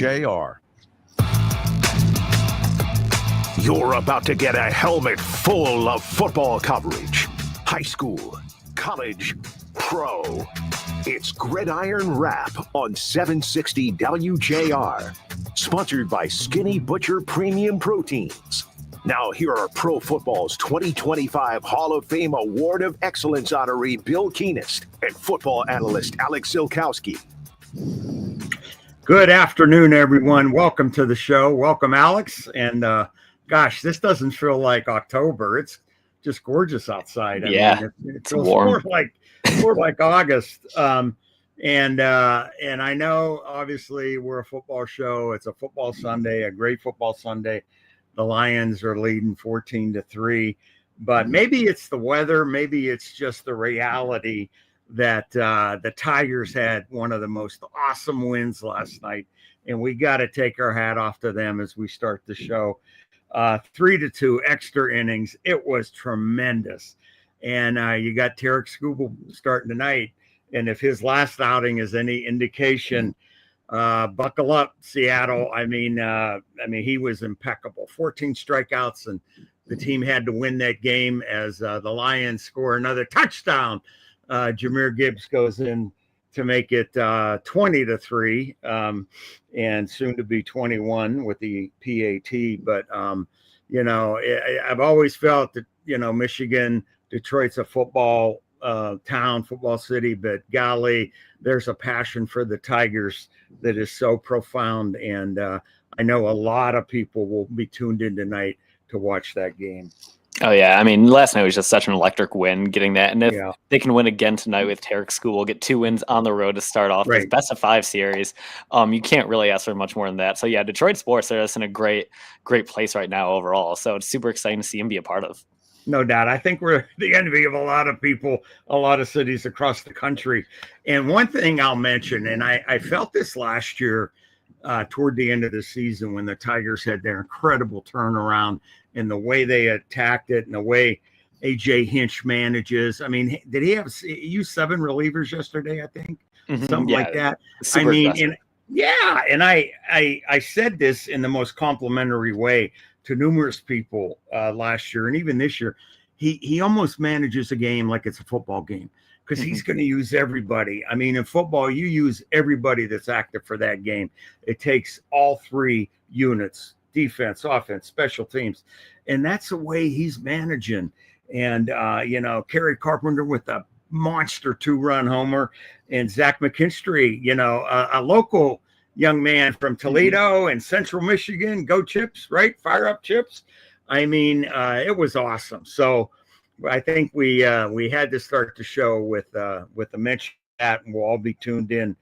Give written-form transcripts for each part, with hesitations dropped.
WJR. You're about to get a helmet full of football coverage. High school, college, pro. It's Gridiron Wrap on 760 WJR. Sponsored by Skinny Butcher Premium Proteins. Now here are Pro Football's 2025 Hall of Fame Award of Excellence honoree Bill Keenist and football analyst Alex Ziolkowski. Good afternoon, everyone. Welcome to the show. Welcome, Alex. And gosh, this doesn't feel like October. It's just gorgeous outside. I mean, it feels warm. more like August. And I know, obviously, we're a football show. It's a football Sunday, a great football Sunday. The Lions are leading 14-3. But maybe it's the weather. Maybe it's just the reality that the Tigers had one of the most awesome wins last night. And we got to take our hat off to them as we start the show. 3-2 extra innings. It was tremendous. And you got Tarek Skubal starting tonight. And if his last outing is any indication, buckle up, Seattle. I mean, he was impeccable. 14 strikeouts, and the team had to win that game as the Lions score another touchdown. Jahmyr Gibbs goes in to make it 20-3, and soon to be 21 with the PAT. But I've always felt that Michigan, Detroit's a football town, football city, but golly, there's a passion for the Tigers that is so profound. And I know a lot of people will be tuned in tonight to watch that game. Oh, yeah. I mean, last night was just such an electric win getting that. And if they can win again tonight with Tarek Skubal, get 2 wins on the road to start off this best of 5 series, you can't really ask for much more than that. So, yeah, Detroit sports are just in a great place right now overall. So it's super exciting to see him be a part of. No doubt. I think we're the envy of a lot of people, a lot of cities across the country. And one thing I'll mention, and I felt this last year toward the end of the season when the Tigers had their incredible turnaround and the way they attacked it and the way A.J. Hinch manages. I mean, did he use 7 relievers yesterday, I think? Something like that. I mean, and I said this in the most complimentary way to numerous people last year and even this year. He almost manages a game like it's a football game because he's going to use everybody. I mean, in football, you use everybody that's active for that game. It takes all 3 units: defense, offense, special teams. And that's the way he's managing. And, Kerry Carpenter with a monster 2-run homer, and Zach McKinstry, a local young man from Toledo and Central Michigan. Go Chips, right? Fire up Chips. I mean, it was awesome. So I think we had to start the show with a mention of that, and we'll all be tuned in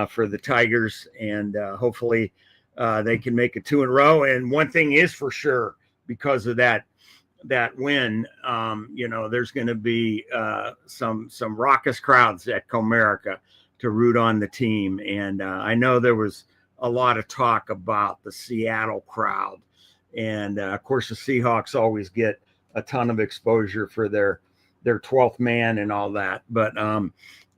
for the Tigers, and hopefully they can make it 2 in a row. And one thing is for sure, because of that win, there's going to be some raucous crowds at Comerica to root on the team. And I know there was a lot of talk about the Seattle crowd. And of course, the Seahawks always get a ton of exposure for their 12th man and all that. But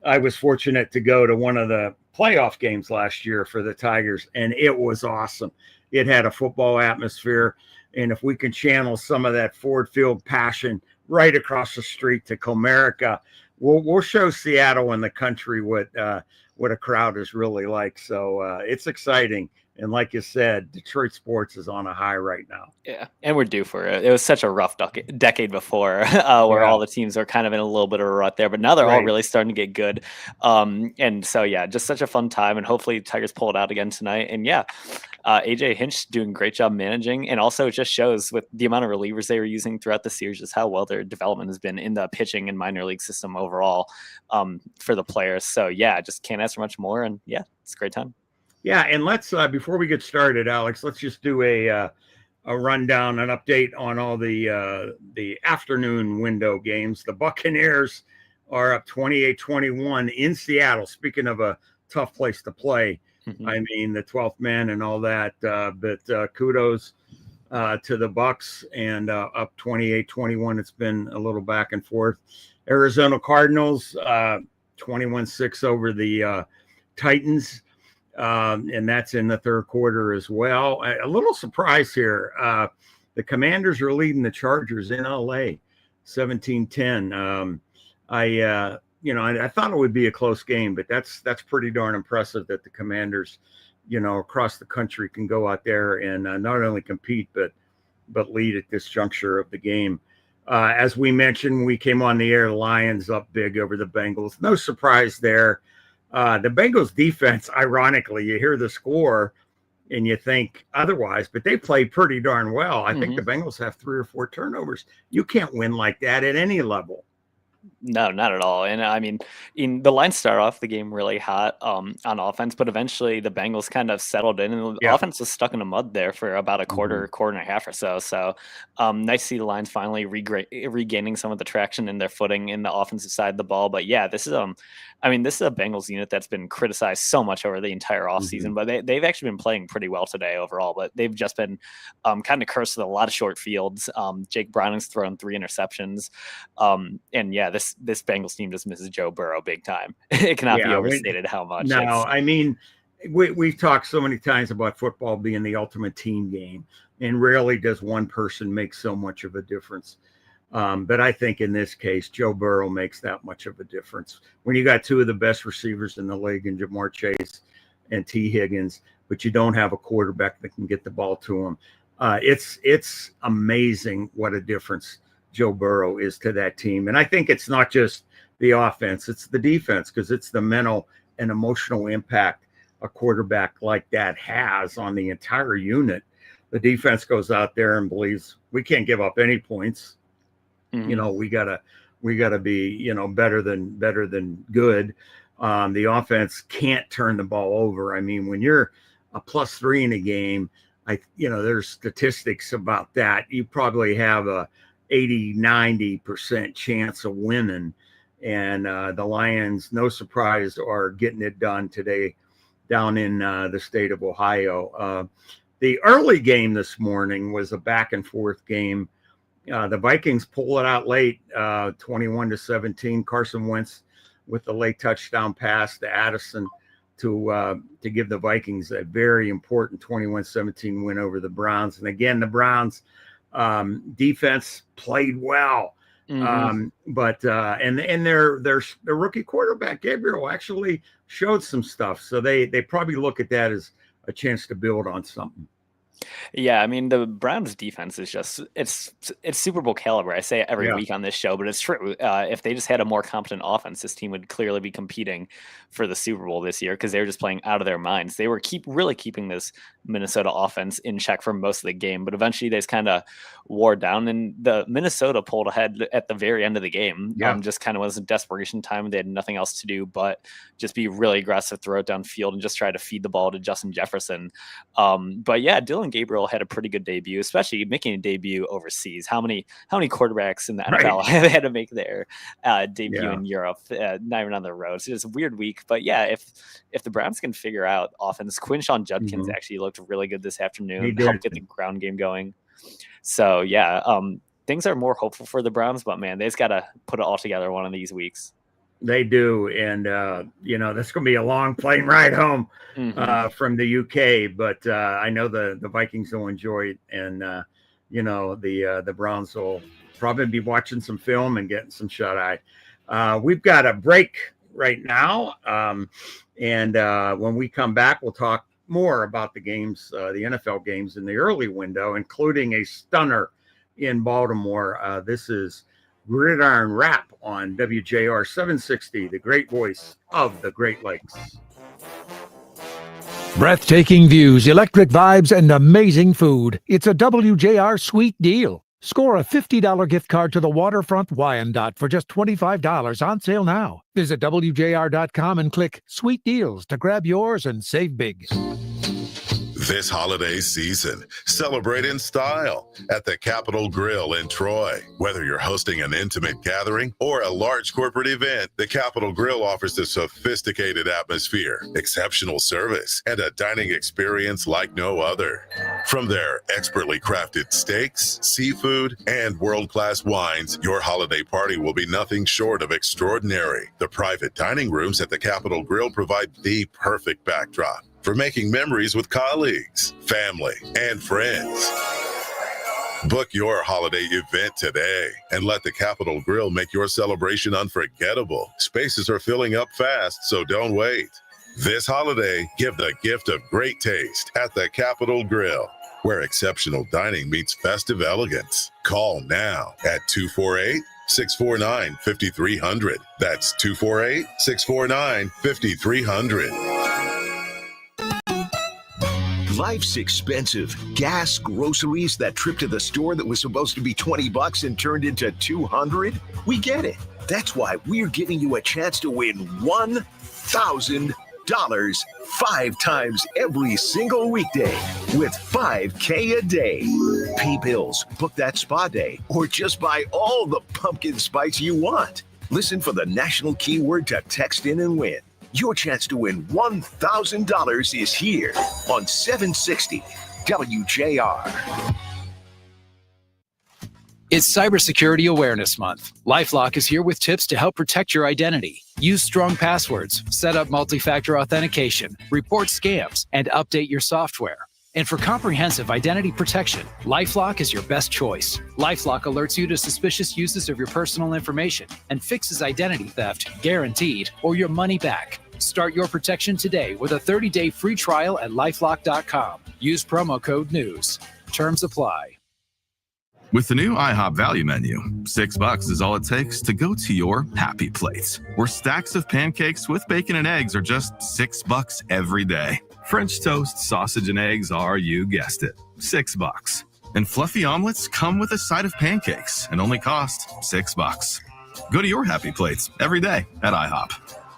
I was fortunate to go to one of the playoff games last year for the Tigers, and it was awesome. It had a football atmosphere. And if we can channel some of that Ford Field passion right across the street to Comerica, we'll show Seattle and the country what a crowd is really like. So it's exciting. And like you said, Detroit sports is on a high right now. Yeah, and we're due for it. It was such a rough decade before where all the teams are kind of in a little bit of a rut there. But now they're all really starting to get good. And so, yeah, just such a fun time. And hopefully Tigers pull it out again tonight. And, A.J. Hinch doing a great job managing. And also it just shows with the amount of relievers they were using throughout the series just how well their development has been in the pitching and minor league system overall for the players. So, yeah, just can't ask for much more. And, yeah, it's a great time. Yeah, and let's before we get started, Alex, let's just do a rundown, an update on all the afternoon window games. The Buccaneers are up 28-21 in Seattle. Speaking of a tough place to play, I mean the 12th man and all that. But kudos to the Bucs and up 28-21. It's been a little back and forth. Arizona Cardinals 21-6 over the Titans. and that's in the third quarter as well. A little surprise here. The Commanders are leading the Chargers in LA, 17-10. I thought it would be a close game, but that's pretty darn impressive that the Commanders, across the country can go out there and not only compete but lead at this juncture of the game. As we mentioned, when we came on the air, the Lions up big over the Bengals. No surprise there. The Bengals defense, ironically, you hear the score and you think otherwise, but they play pretty darn well. I think the Bengals have 3 or 4 turnovers. You can't win like that at any level. No, not at all. And I mean, the Lions start off the game really hot on offense, but eventually the Bengals kind of settled in, and the offense was stuck in the mud there for about a quarter and a half or so. So nice to see the Lions finally regaining some of the traction in their footing in the offensive side of the ball. But yeah, this is a Bengals unit that's been criticized so much over the entire offseason, but they've actually been playing pretty well today overall. But they've just been kind of cursed with a lot of short fields. Jake Browning's thrown 3 interceptions, and yeah, this Bengals team just misses Joe Burrow big time. It cannot be overstated how much. No, I mean, we've talked so many times about football being the ultimate team game, and rarely does one person make so much of a difference. But I think in this case, Joe Burrow makes that much of a difference. When you got 2 of the best receivers in the league in Jamar Chase and T. Higgins, but you don't have a quarterback that can get the ball to him, it's amazing what a difference Joe Burrow is to that team. And I think it's not just the offense, it's the defense, because it's the mental and emotional impact a quarterback like that has on the entire unit. The defense goes out there and believes we can't give up any points. We gotta be, better than good. The offense can't turn the ball over. I mean, when you're a +3 in a game, there's statistics about that. You probably have a 80-90% chance of winning, and the Lions, no surprise, are getting it done today down in the state of Ohio. The early game this morning was a back and forth game. The Vikings pull it out late, 21-17. Carson Wentz with the late touchdown pass to Addison to give the Vikings a very important 21-17 win over the Browns. And again, the Browns defense played well, but their rookie quarterback Gabriel actually showed some stuff. So they probably look at that as a chance to build on something. Yeah, I mean, the Browns defense is just it's Super Bowl caliber. I say it every week on this show, but it's true. If they just had a more competent offense, this team would clearly be competing for the Super Bowl this year, because they were just playing out of their minds. They were really keeping this Minnesota offense in check for most of the game, but eventually they just kind of wore down, and the Minnesota pulled ahead at the very end of the game. Just kind of was a desperation time. They had nothing else to do but just be really aggressive, throw it downfield, and just try to feed the ball to Justin Jefferson. But yeah, Dylan Gabriel had a pretty good debut, especially making a debut overseas. How many quarterbacks in the NFL have had to make their debut in Europe, not even on the road? So it's a weird week, but yeah, if the Browns can figure out offense, Quinshon Judkins actually looked really good this afternoon, helped get the ground game going. So yeah, things are more hopeful for the Browns, but man, they just got to put it all together one of these weeks. They do, and that's going to be a long plane ride home from the UK. But I know the Vikings will enjoy it, and the Browns will probably be watching some film and getting some shut eye. We've got a break right now, and when we come back, we'll talk more about the games, the NFL games in the early window, including a stunner in Baltimore. This is Gridiron Rap on WJR 760, the great voice of the Great Lakes. Breathtaking views, electric vibes, and amazing food. It's a WJR sweet deal. Score a $50 gift card to the Waterfront Wyandotte for just $25 on sale now. Visit WJR.com and click Sweet Deals to grab yours and save big. This holiday season, celebrate in style at the Capitol Grill in Troy. Whether you're hosting an intimate gathering or a large corporate event, the Capitol Grill offers a sophisticated atmosphere, exceptional service, and a dining experience like no other. From their expertly crafted steaks, seafood, and world-class wines, your holiday party will be nothing short of extraordinary. The private dining rooms at the Capitol Grill provide the perfect backdrop for making memories with colleagues, family, and friends. Book your holiday event today and let the Capitol Grill make your celebration unforgettable. Spaces are filling up fast, so don't wait. This holiday, give the gift of great taste at the Capitol Grill, where exceptional dining meets festive elegance. Call now at 248-649-5300. That's 248-649-5300. Life's expensive. Gas, groceries, that trip to the store that was supposed to be $20 and turned into $200. We get it. That's why we're giving you a chance to win $1,000 5 times every single weekday with $5K a day. Pay bills, book that spa day, or just buy all the pumpkin spice you want. Listen for the national keyword to text in and win. Your chance to win $1,000 is here on 760 WJR. It's Cybersecurity Awareness Month. LifeLock is here with tips to help protect your identity. Use strong passwords, set up multi-factor authentication, report scams, and update your software. And for comprehensive identity protection, LifeLock is your best choice. LifeLock alerts you to suspicious uses of your personal information and fixes identity theft, guaranteed, or your money back. Start your protection today with a 30-day free trial at LifeLock.com. Use promo code NEWS. Terms apply. With the new IHOP value menu, $6 is all it takes to go to your happy place, where stacks of pancakes with bacon and eggs are just $6 every day. French toast, sausage, and eggs are, you guessed it, $6. And fluffy omelets come with a side of pancakes and only cost $6. Go to your happy plates every day at IHOP.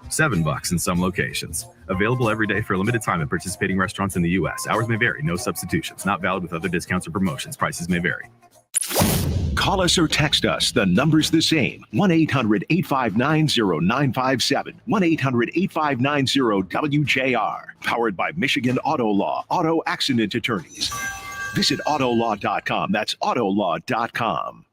$7 in some locations. Available every day for a limited time at participating restaurants in the U.S. Hours may vary. No substitutions. Not valid with other discounts or promotions. Prices may vary. Call us or text us. The number's the same. 1-800-859-0957. 1-800-859-WJR. Powered by Michigan Auto Law. Auto Accident Attorneys. Visit autolaw.com. That's autolaw.com.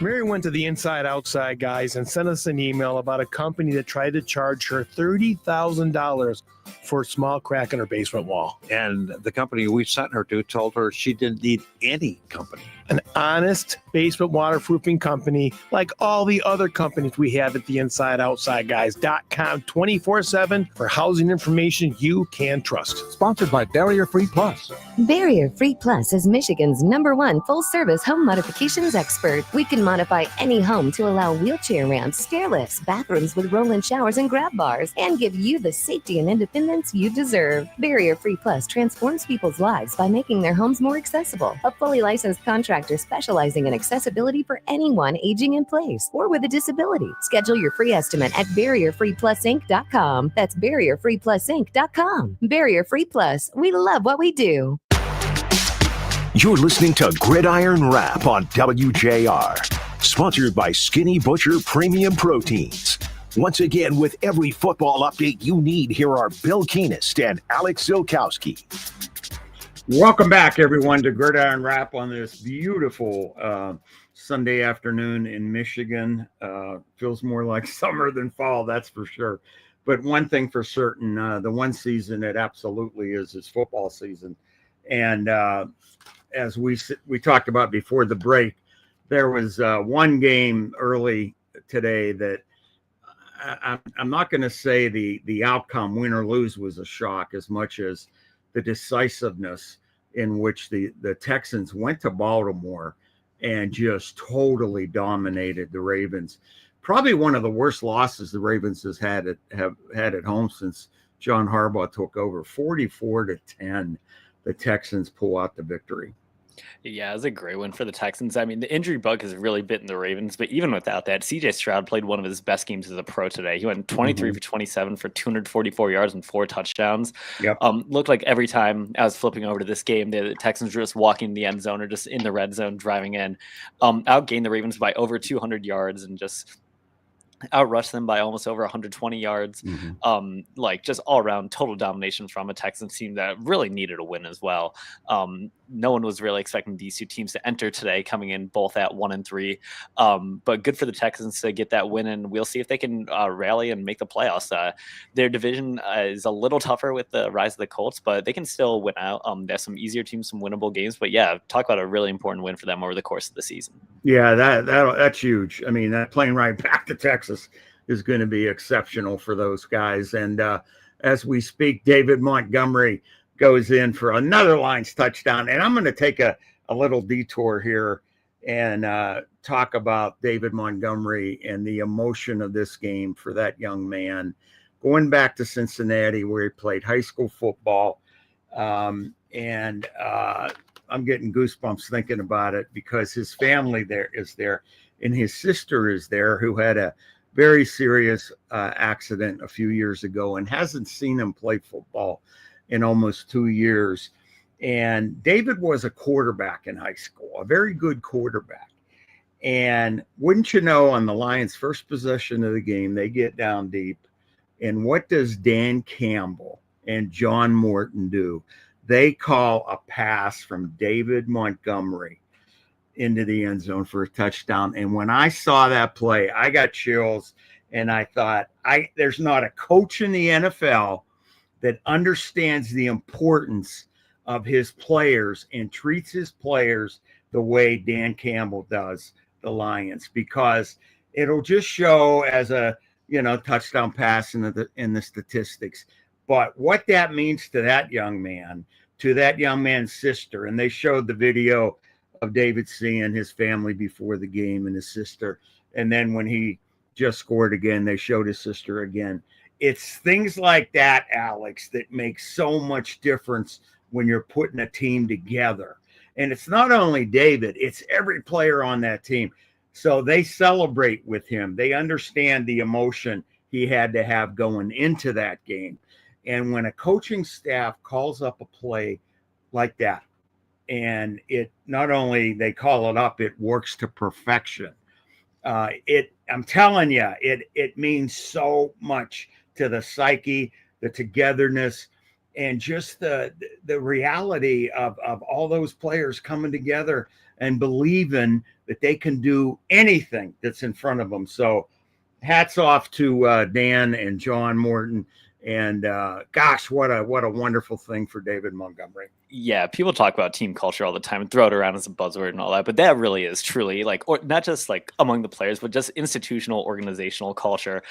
Mary went to the Inside Outside guys and sent us an email about a company that tried to charge her $30,000 for a small crack in her basement wall. And the company we sent her to told her she didn't need any company. An honest basement waterproofing company like all the other companies we have at the InsideOutsideGuys.com 24/7 for housing information you can trust. Sponsored by Barrier Free Plus. Barrier Free Plus is Michigan's #1 full-service home modifications expert. We can modify any home to allow wheelchair ramps, stair lifts, bathrooms with roll-in showers and grab bars, and give you the safety and independence you deserve. Barrier Free Plus transforms people's lives by making their homes more accessible. A fully licensed contractor specializing in accessibility for anyone aging in place or with a disability. Schedule your free estimate at barrierfreeplusinc.com. That's barrierfreeplusinc.com. Barrier Free Plus. We love what we do. You're listening to Gridiron Wrap on WJR. Sponsored by Skinny Butcher Premium Proteins. Once again, with every football update you need, here are Bill Keenist and Alex Ziolkowski. Welcome back, everyone, to Gridiron Wrap on this beautiful Sunday afternoon in Michigan. Feels more like summer than fall, that's for sure. But one thing for certain, the one season it absolutely is football season. And as we talked about before the break, there was one game early today that I'm not going to say the outcome, win or lose, was a shock as much as the decisiveness in which the Texans went to Baltimore and just totally dominated the Ravens. Probably one of the worst losses the Ravens have had at home since John Harbaugh took over. 44-10, the Texans pull out the victory. Yeah, it was a great one for the Texans. I mean, the injury bug has really bitten the Ravens, but even without that, CJ Stroud played one of his best games as a pro today. He went 23 for 27 for 244 yards and 4 touchdowns. Yep. Looked like every time I was flipping over to this game, the Texans were just walking the end zone or just in the red zone driving in. Outgained the Ravens by over 200 yards and just outrushed them by almost over 120 yards. Like just all around total domination from a Texans team that really needed a win as well. No one was really expecting these two teams to enter today, coming in both at 1-3. But good for the Texans to get that win, and we'll see if they can rally and make the playoffs. Their division is a little tougher with the rise of the Colts, but they can still win out. There's some easier teams, some winnable games. But yeah, talk about a really important win for them over the course of the season. Yeah, that's huge. I mean, that playing right back to Texas is going to be exceptional for those guys. And as we speak, David Montgomery goes in for another Lions touchdown. And I'm going to take a little detour here and talk about David Montgomery and the emotion of this game for that young man. Going back to Cincinnati, where he played high school football. I'm getting goosebumps thinking about it because his family is there, and his sister is there, who had a very serious accident a few years ago and hasn't seen him play football in almost 2 years. And David was a quarterback in high school, a very good quarterback. And wouldn't you know, on the Lions' first possession of the game, they get down deep. And what does Dan Campbell and John Morton do? They call a pass from David Montgomery into the end zone for a touchdown. And when I saw that play, I got chills, and I thought, there's not a coach in the NFL that understands the importance of his players and treats his players the way Dan Campbell does the Lions, because it'll just show as a, touchdown pass in the statistics. But what that means to that young man, to that young man's sister, and they showed the video of David seeing his family before the game and his sister. And then when he just scored again, they showed his sister again. It's things like that, Alex, that make so much difference when you're putting a team together. And it's not only David, it's every player on that team. So they celebrate with him. They understand the emotion he had to have going into that game. And when a coaching staff calls up a play like that, and it not only they call it up, it works to perfection. I'm telling you, it means so much to the psyche, the togetherness, and just the reality of all those players coming together and believing that they can do anything that's in front of them. So hats off to Dan and John Morton. And gosh, what a wonderful thing for David Montgomery. Yeah, people talk about team culture all the time and throw it around as a buzzword and all that, but that really is truly or not just among the players, but just institutional organizational culture.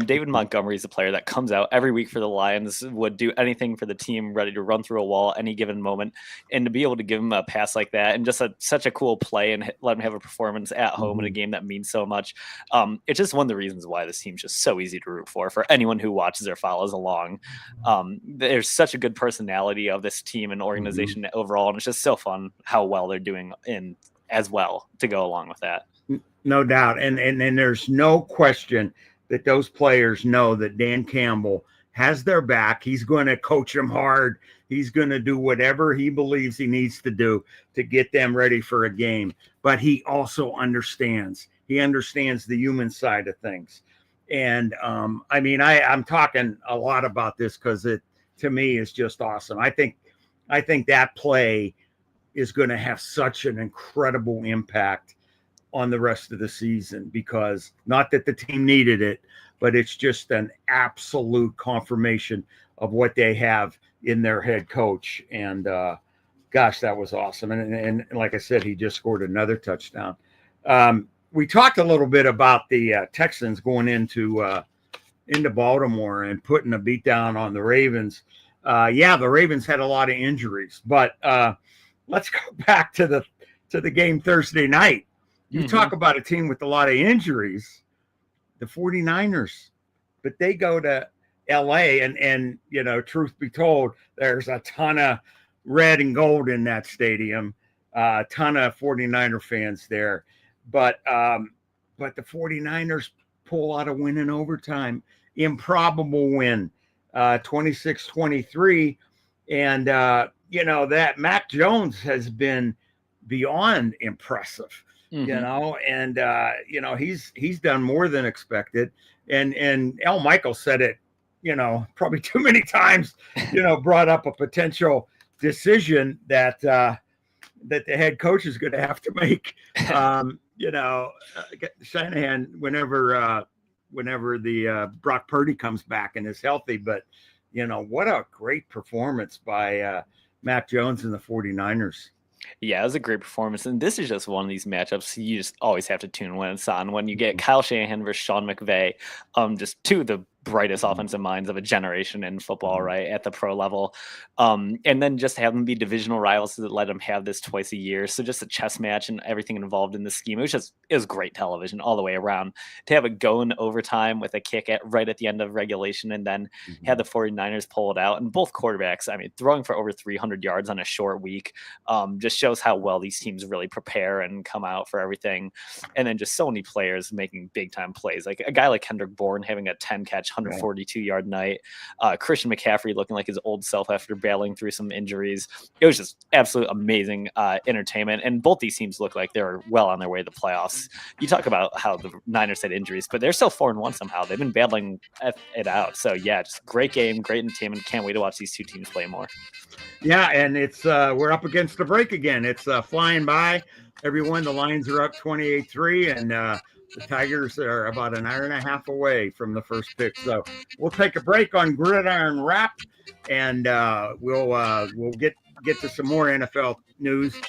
David Montgomery is a player that comes out every week for the Lions, would do anything for the team, ready to run through a wall any given moment, and to be able to give him a pass like that and just such a cool play and let him have a performance at home in a game that means so much. It's just one of the reasons why this team's just so easy to root for anyone who watches or follows along. There's such a good personality of this team and organization overall, and it's just so fun how well they're doing in as well to go along with that. No doubt. And there's no question that those players know that Dan Campbell has their back. He's going to coach them hard. He's going to do whatever he believes he needs to do to get them ready for a game. But he also understands. He understands the human side of things. And I'm talking a lot about this because it, to me, is just awesome. I think that play is going to have such an incredible impact on the rest of the season, because not that the team needed it, but it's just an absolute confirmation of what they have in their head coach. And gosh, that was awesome. And like I said, he just scored another touchdown. We talked a little bit about the Texans going into Baltimore and putting a beat down on the Ravens. The Ravens had a lot of injuries, but let's go back to the game Thursday night. You talk about a team with a lot of injuries, the 49ers, but they go to LA and truth be told, there's a ton of red and gold in that stadium, a ton of 49er fans there. But the 49ers pull out a win in overtime, improbable win, 26-23. And, that Mac Jones has been beyond impressive. and he's done more than expected. And Al Michael said it, probably too many times, brought up a potential decision that the head coach is going to have to make. Shanahan, whenever the Brock Purdy comes back and is healthy, but what a great performance by Mac Jones and the 49ers. Yeah, it was a great performance. And this is just one of these matchups you just always have to tune when it's on. When you get Kyle Shanahan versus Sean McVay, just two of the brightest offensive minds of a generation in football, right, at the pro level. And then just have them be divisional rivals that let them have this twice a year. So just a chess match and everything involved in the scheme. It was great television all the way around. To have it go in overtime with a kick right at the end of regulation and then had the 49ers pull it out. And both quarterbacks, throwing for over 300 yards on a short week, just shows how well these teams really prepare and come out for everything. And then just so many players making big time plays. Like a guy like Kendrick Bourne having a 10-catch, 142-yard night. Christian McCaffrey looking like his old self after battling through some injuries. It was just absolute amazing entertainment. And both these teams look like they're well on their way to the playoffs. You talk about how the Niners had injuries, but they're still 4-1 somehow. They've been battling it out. So yeah, just great game, great entertainment. Can't wait to watch these two teams play more. Yeah, and it's we're up against the break again. It's flying by. Everyone, the Lions are up 28-3, and the Tigers are about an hour and a half away from the first pick. So we'll take a break on Gridiron Wrap, and we'll get to some more NFL news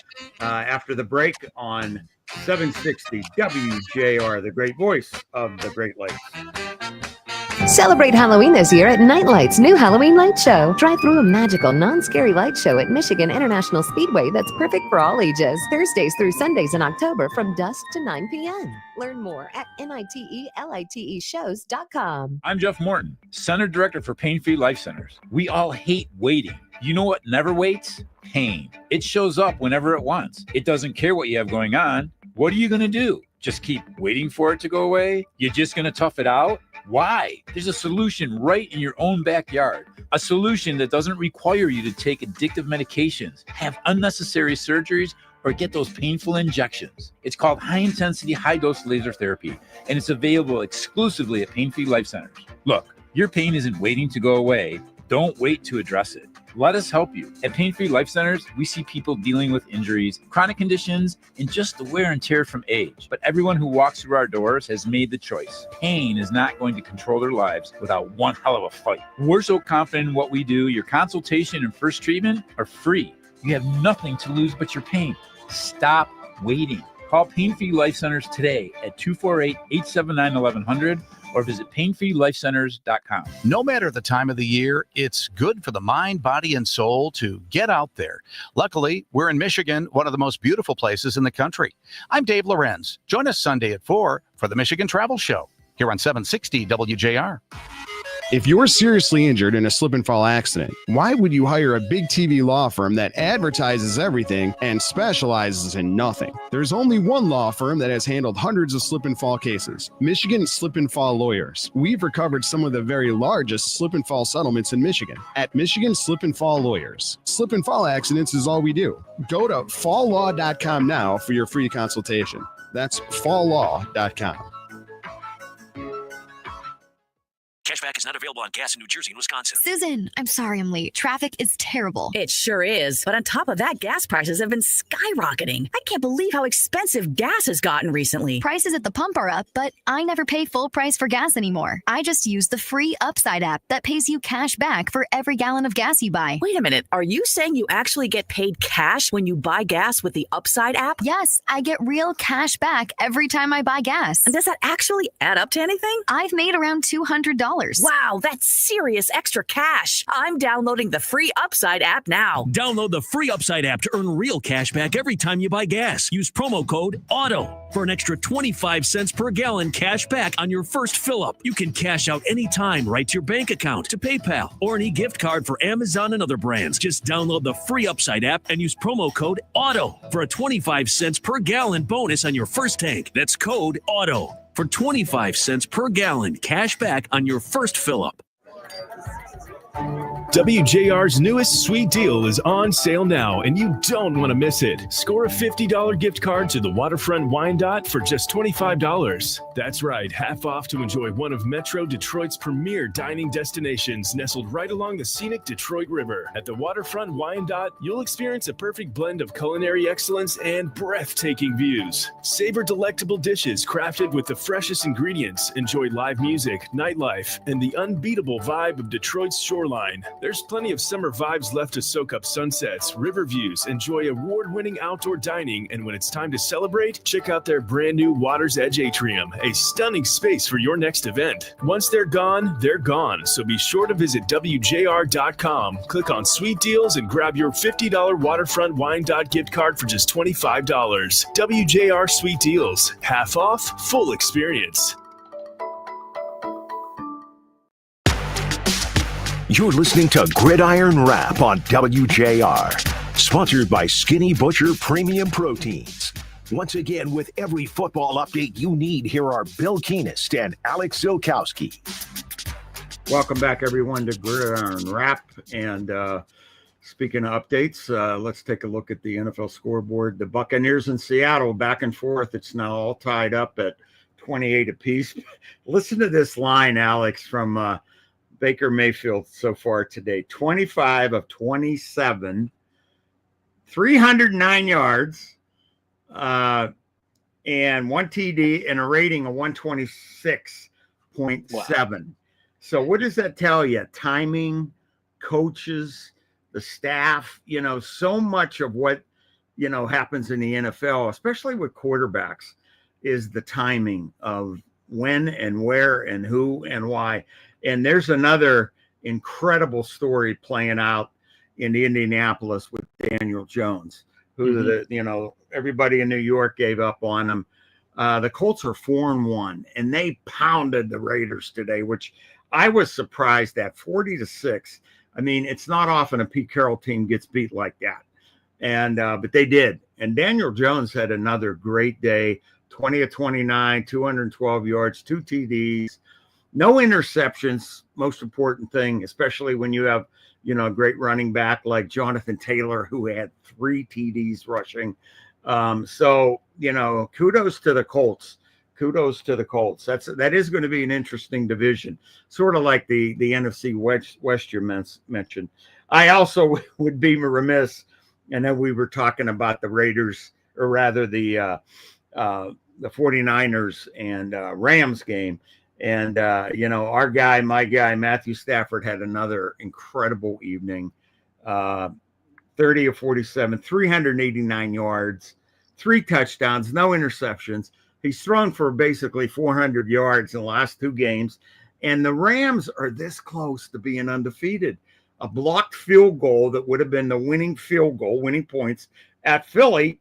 after the break on 760 WJR, the great voice of the Great Lakes. Celebrate Halloween this year at Nightlight's new Halloween light show. Drive through a magical, non-scary light show at Michigan International Speedway that's perfect for all ages. Thursdays through Sundays in October from dusk to 9 p.m. Learn more at niteliteshows.com. I'm Jeff Morton, Center Director for Pain Free Life Centers. We all hate waiting. You know what never waits? Pain. It shows up whenever it wants. It doesn't care what you have going on. What are you going to do? Just keep waiting for it to go away? You're just going to tough it out? Why? There's a solution right in your own backyard. A solution that doesn't require you to take addictive medications, have unnecessary surgeries, or get those painful injections. It's called high-intensity, high-dose laser therapy, and it's available exclusively at Pain Free Life Centers. Look, your pain isn't waiting to go away. Don't wait to address it. Let us help you. At Pain Free Life Centers, we see people dealing with injuries, chronic conditions, and just the wear and tear from age. But everyone who walks through our doors has made the choice. Pain is not going to control their lives without one hell of a fight. We're so confident in what we do. Your consultation and first treatment are free. You have nothing to lose but your pain. Stop waiting. Call Pain Free Life Centers today at 248-879-1100 or visit painfreelifecenters.com. No matter the time of the year, it's good for the mind, body, and soul to get out there. Luckily, we're in Michigan, one of the most beautiful places in the country. I'm Dave Lorenz. Join us Sunday at 4 for the Michigan Travel Show here on 760 WJR. If you're seriously injured in a slip and fall accident, why would you hire a big TV law firm that advertises everything and specializes in nothing? There's only one law firm that has handled hundreds of slip and fall cases, Michigan Slip and Fall Lawyers. We've recovered some of the very largest slip and fall settlements in Michigan at Michigan Slip and Fall Lawyers. Slip and fall accidents is all we do. Go to falllaw.com now for your free consultation. That's falllaw.com. Cashback is not available on gas in New Jersey and Wisconsin. Susan, I'm sorry I'm late. Traffic is terrible. It sure is. But on top of that, gas prices have been skyrocketing. I can't believe how expensive gas has gotten recently. Prices at the pump are up, but I never pay full price for gas anymore. I just use the free Upside app that pays you cash back for every gallon of gas you buy. Wait a minute. Are you saying you actually get paid cash when you buy gas with the Upside app? Yes, I get real cash back every time I buy gas. And does that actually add up to anything? I've made around $200. Wow, that's serious extra cash. I'm downloading the free Upside app now. Download the free Upside app to earn real cash back every time you buy gas. Use promo code AUTO for an extra 25 cents per gallon cash back on your first fill-up. You can cash out anytime right to your bank account, to PayPal, or any gift card for Amazon and other brands. Just download the free Upside app and use promo code AUTO for a 25 cents per gallon bonus on your first tank. That's code AUTO for 25 cents per gallon cash back on your first fill-up. WJR's newest sweet deal is on sale now, and you don't want to miss it. Score a $50 gift card to the Waterfront Wine Dot for just $25. That's right, half off to enjoy one of Metro Detroit's premier dining destinations nestled right along the scenic Detroit River. At the Waterfront Wine Dot, you'll experience a perfect blend of culinary excellence and breathtaking views. Savor delectable dishes crafted with the freshest ingredients. Enjoy live music, nightlife, and the unbeatable vibe of Detroit's shoreline. There's plenty of summer vibes left to soak up sunsets, river views, enjoy award-winning outdoor dining, and when it's time to celebrate, check out their brand new Water's Edge Atrium, a stunning space for your next event. Once they're gone, so be sure to visit WJR.com, click on Sweet Deals, and grab your $50 Waterfront Wine Dot gift card for just $25. WJR Sweet Deals, half off, full experience. You're listening to Gridiron Wrap on WJR, sponsored by Skinny Butcher Premium Proteins. Once again, with every football update you need, here are Bill Keenist and Alex Ziolkowski. Welcome back, everyone, to Gridiron Wrap. And speaking of updates, let's take a look at the NFL scoreboard. The Buccaneers in Seattle, back and forth. It's now all tied up at 28 apiece. Listen to this line, Alex, from Baker Mayfield so far today. 25 of 27, 309 yards, and one TD and a rating of 126.7. Wow. So what does that tell you? Timing, coaches, the staff, so much of what, happens in the NFL, especially with quarterbacks, is the timing of when and where and who and why. And there's another incredible story playing out in Indianapolis with Daniel Jones, who everybody in New York gave up on him. The Colts are 4-1, and they pounded the Raiders today, which I was surprised at, 40-6. I mean, it's not often a Pete Carroll team gets beat like that, and but they did. And Daniel Jones had another great day, 20 of 29, 212 yards, 2 TDs. No interceptions, most important thing, especially when you have, a great running back like Jonathan Taylor, who had 3 TDs rushing. So, kudos to the Colts. Kudos to the Colts. That is going to be an interesting division, sort of like the NFC West you mentioned. I also would be remiss, and then we were talking about the Raiders, or rather the 49ers and Rams game. And, my guy, Matthew Stafford, had another incredible evening. 30 of 47, 389 yards, 3 touchdowns, no interceptions. He's thrown for basically 400 yards in the last 2 games. And the Rams are this close to being undefeated. A blocked field goal that would have been the winning field goal, winning points at Philly.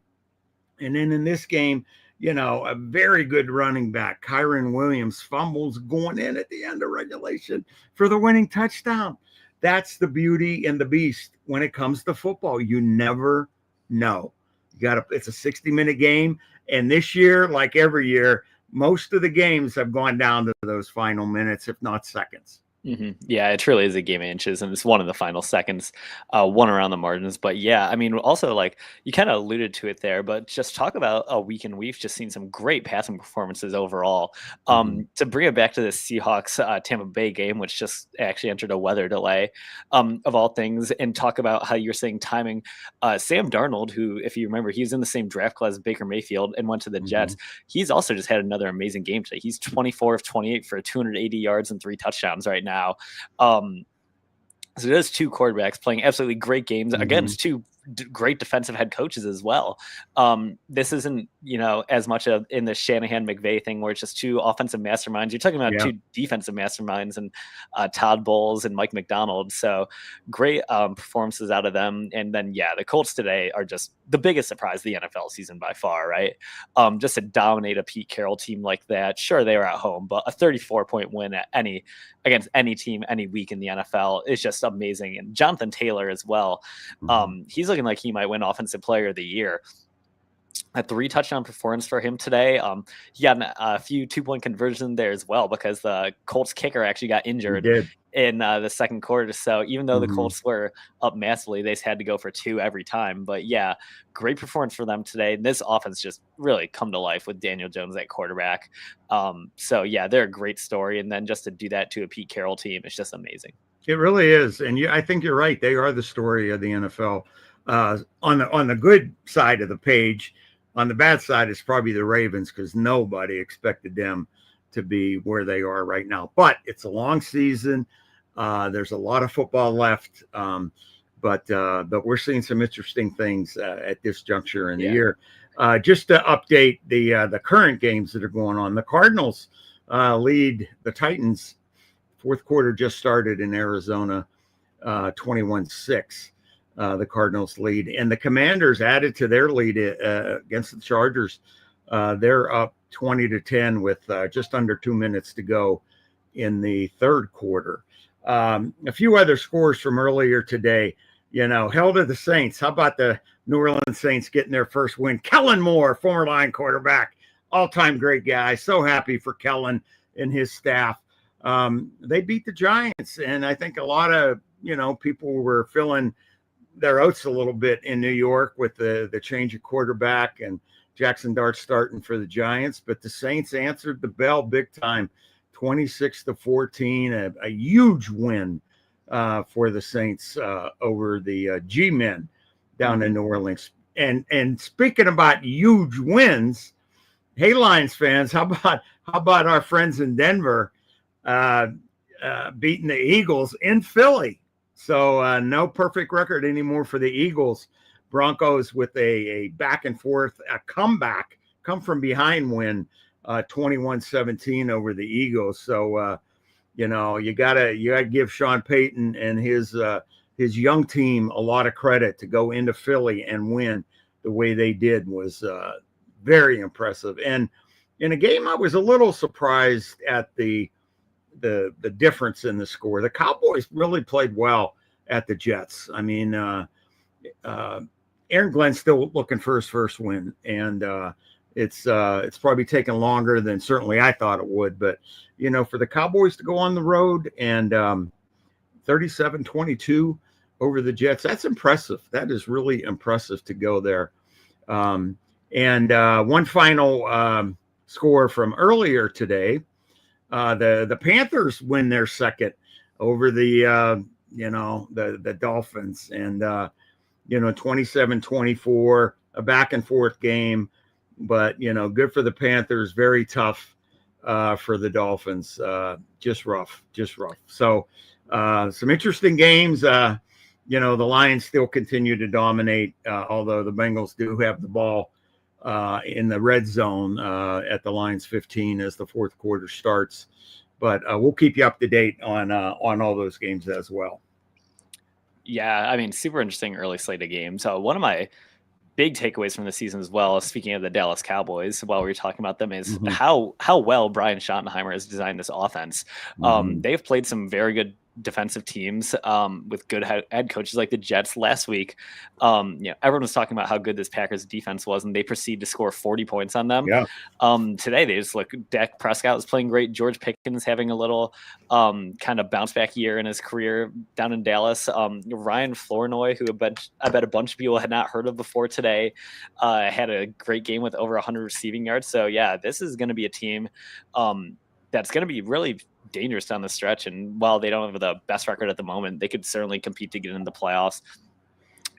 And then in this game, a very good running back, Kyron Williams, fumbles going in at the end of regulation for the winning touchdown. That's the beauty and the beast when it comes to football. You never know. It's a 60-minute game. And this year, like every year, most of the games have gone down to those final minutes, if not seconds. Mm-hmm. Yeah, it truly is a game of inches, and it's one of the final seconds, one around the margins. But yeah, I mean, also, like, you kind of alluded to it there, but just talk about a weekend. We've just seen some great passing performances overall. To bring it back to the Seahawks Tampa Bay game, which just actually entered a weather delay, of all things, and talk about how you're saying timing. Sam Darnold, who, if you remember, he's in the same draft class as Baker Mayfield and went to the Jets. He's also just had another amazing game today. He's 24 of 28 for 280 yards and 3 touchdowns right now. So there's 2 quarterbacks playing absolutely great games against 2 great defensive head coaches as well. This isn't, as much in the Shanahan McVay thing where it's just 2 offensive masterminds. You're talking about 2 defensive masterminds, and Todd Bowles and Mike McDonald. So great performances out of them. And then, the Colts today are just the biggest surprise of the NFL season by far, right? Just to dominate a Pete Carroll team like that. Sure, they were at home, but a 34-point win against any team any week in the NFL is just amazing. And Jonathan Taylor as well. He's looking like he might win Offensive Player of the Year. A 3-touchdown performance for him today. He got a few 2-point conversions there as well because the Colts kicker actually got injured in the second quarter. So even though the Colts were up massively, they had to go for 2 every time. But yeah, great performance for them today. And this offense just really come to life with Daniel Jones at quarterback. So yeah, they're a great story. And then just to do that to a Pete Carroll team, it's just amazing. It really is. And I think you're right. They are the story of the NFL. On the good side of the page, on the bad side, it's probably the Ravens because nobody expected them to be where they are right now. But it's a long season. There's a lot of football left. But we're seeing some interesting things at this juncture in the year. Just to update the current games that are going on, the Cardinals lead the Titans. Fourth quarter just started in Arizona, 21-6. The Cardinals lead, and the Commanders added to their lead against the Chargers. They're up 20-10 with just under 2 minutes to go in the third quarter. A few other scores from earlier today. Hell to the Saints. How about the New Orleans Saints getting their first win? Kellen Moore, former Lion quarterback, all-time great guy. So happy for Kellen and his staff. They beat the Giants, and I think a lot of people were feeling their oats a little bit in New York with the change of quarterback and Jackson Dart starting for the Giants, but the Saints answered the bell big time, 26-14, a huge win for the Saints over the G-men down in New Orleans. And speaking about huge wins, hey Lions fans, how about our friends in Denver beating the Eagles in Philly? So no perfect record anymore for the Eagles. Broncos with a back and forth, a comeback, come from behind win, 21-17 over the Eagles. So you gotta give Sean Payton and his young team a lot of credit to go into Philly and win the way they did was very impressive. And in a game, I was a little surprised at the difference in the score. The Cowboys really played well at the Jets. I mean, Aaron Glenn's still looking for his first win, and it's probably taken longer than certainly I thought it would. But for the Cowboys to go on the road and 37-22 over the Jets, that's impressive. That is really impressive to go there. And one final score from earlier today. The Panthers win their second over the Dolphins, and 27-24, a back and forth game, but good for the Panthers, very tough for the Dolphins, just rough. So some interesting games. The Lions still continue to dominate, although the Bengals do have the ball in the red zone at the Lions 15 as the fourth quarter starts. But we'll keep you up to date on all those games as well. Yeah, I mean, super interesting early slate of games. So one of my big takeaways from the season as well, speaking of the Dallas Cowboys, while we were talking about them, is how well Brian Schottenheimer has designed this offense. They've played some very good defensive teams with good head coaches like the Jets last week. Everyone was talking about how good this Packers defense was, and they proceed to score 40 points on them. Today they just look. Dak Prescott was playing great. George Pickens having a little kind of bounce back year in his career down in Dallas. Ryan Flournoy, who I bet a bunch of people had not heard of before today, had a great game with over 100 receiving yards. So yeah, this is going to be a team that's going to be really dangerous down the stretch. And while they don't have the best record at the moment, they could certainly compete to get into the playoffs.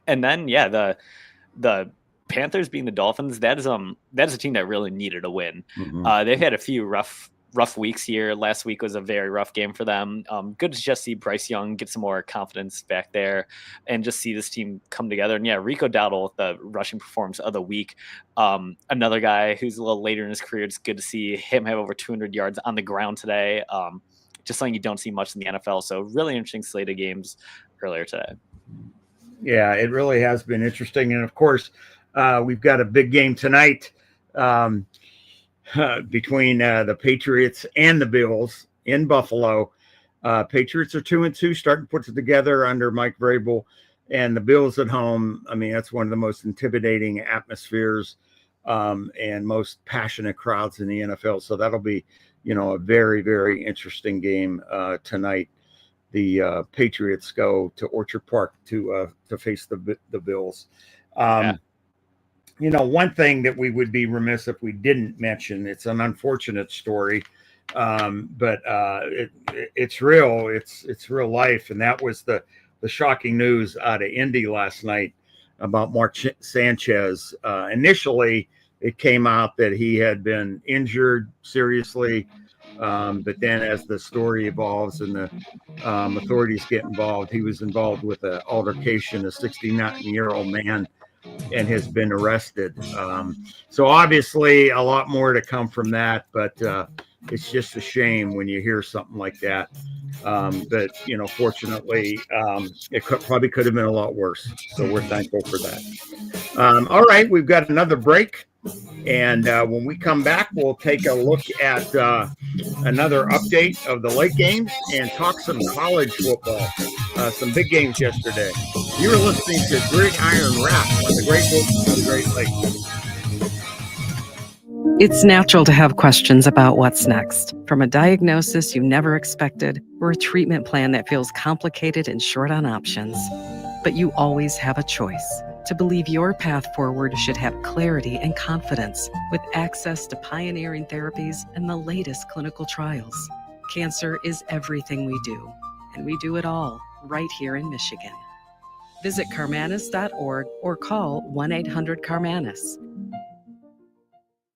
And then, the Panthers being the Dolphins, that is a team that really needed a win. They've had a few rough weeks here. Last week was a very rough game for them. Good to just see Bryce Young get some more confidence back there and just see this team come together. And Rico Dowdle with the rushing performance of the week. Another guy who's a little later in his career. It's good to see him have over 200 yards on the ground today. Just something you don't see much in the NFL. So really interesting slate of games earlier today. Yeah, it really has been interesting. And of course, we've got a big game tonight between the Patriots and the Bills in Buffalo. Patriots are 2-2, starting to put it together under Mike Vrabel, and the Bills at home. I mean, that's one of the most intimidating atmospheres and most passionate crowds in the NFL. So that'll be, a very, very interesting game tonight. The Patriots go to Orchard Park to face the Bills. One thing that we would be remiss if we didn't mention, it's an unfortunate story, but it's real. It's real life, and that was the shocking news out of Indy last night about Mark Sanchez. Initially, it came out that he had been injured seriously, but then as the story evolves and the authorities get involved, he was involved with an altercation, a 69-year-old man, and has been arrested. So obviously a lot more to come from that, but it's just a shame when you hear something like that. But fortunately, it probably could have been a lot worse. So we're thankful for that. All right, we've got another break. And when we come back, we'll take a look at another update of the late games and talk some college football. Some big games yesterday. You were listening to Gridiron Rap on the Great Lakes of the Great Lakes. It's natural to have questions about what's next, from a diagnosis you never expected or a treatment plan that feels complicated and short on options. But you always have a choice. To believe your path forward should have clarity and confidence with access to pioneering therapies and the latest clinical trials. Cancer is everything we do, and we do it all right here in Michigan. Visit Karmanos.org or call 1-800-KARMANOS.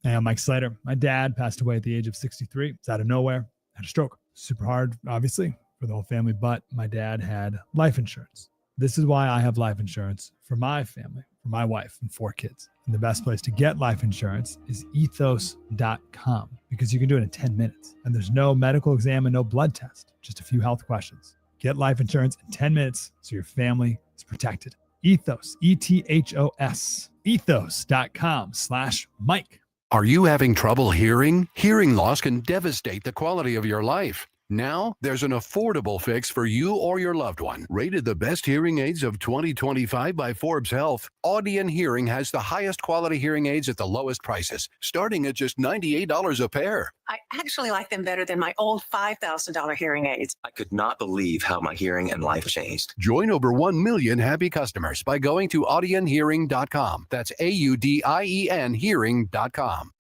Hey, I'm Mike Slater. My dad passed away at the age of 63. It's out of nowhere. Had a stroke. Super hard, obviously, for the whole family, but my dad had life insurance. This is why I have life insurance for my family, for my wife and 4 kids. And the best place to get life insurance is ethos.com, because you can do it in 10 minutes. And there's no medical exam and no blood test, just a few health questions. Get life insurance in 10 minutes so your family is protected. Ethos, ETHOS, ethos.com/Mike. Are you having trouble hearing? Hearing loss can devastate the quality of your life. Now, there's an affordable fix for you or your loved one. Rated the best hearing aids of 2025 by Forbes Health, Audion Hearing has the highest quality hearing aids at the lowest prices, starting at just $98 a pair. I actually like them better than my old $5,000 hearing aids. I could not believe how my hearing and life changed. Join over 1 million happy customers by going to audionhearing.com. That's AUDIEN hearing.com.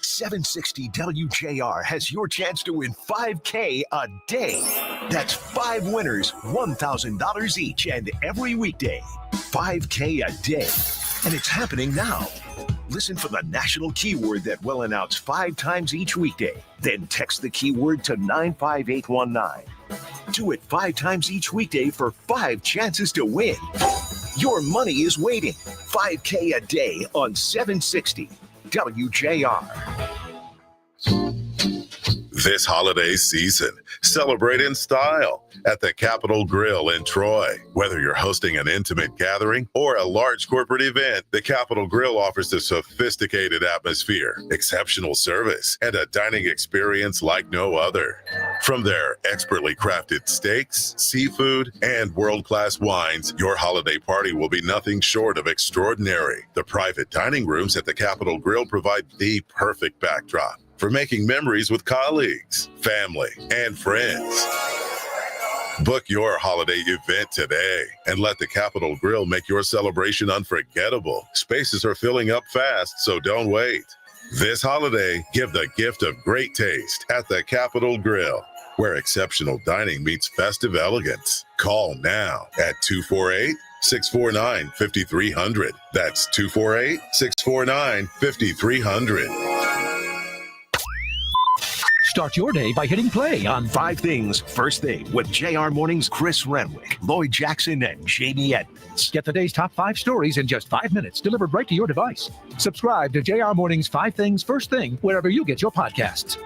760 WJR has your chance to win $5K a day. That's 5 winners, $1,000 each, and every weekday. $5K a day. And it's happening now. Listen for the national keyword that we'll announce 5 times each weekday. Then text the keyword to 95819. Do it 5 times each weekday for 5 chances to win. Your money is waiting. $5K a day on 760 WJR. This holiday season, celebrate in style at the Capitol Grill in Troy. Whether you're hosting an intimate gathering or a large corporate event, the Capitol Grill offers a sophisticated atmosphere, exceptional service, and a dining experience like no other. From their expertly crafted steaks, seafood, and world-class wines, your holiday party will be nothing short of extraordinary. The private dining rooms at the Capitol Grill provide the perfect backdrop for making memories with colleagues, family, and friends. Book your holiday event today and let the Capitol Grill make your celebration unforgettable. Spaces are filling up fast, so don't wait. This holiday, give the gift of great taste at the Capitol Grill, where exceptional dining meets festive elegance. Call now at 248-649-5300. That's 248-649-5300. Start your day by hitting play on 5 Things First Thing with JR Morning's Chris Renwick, Lloyd Jackson, and Jamie Edmonds. Get the day's top 5 stories in just 5 minutes, delivered right to your device. Subscribe to JR Morning's 5 Things First Thing wherever you get your podcasts.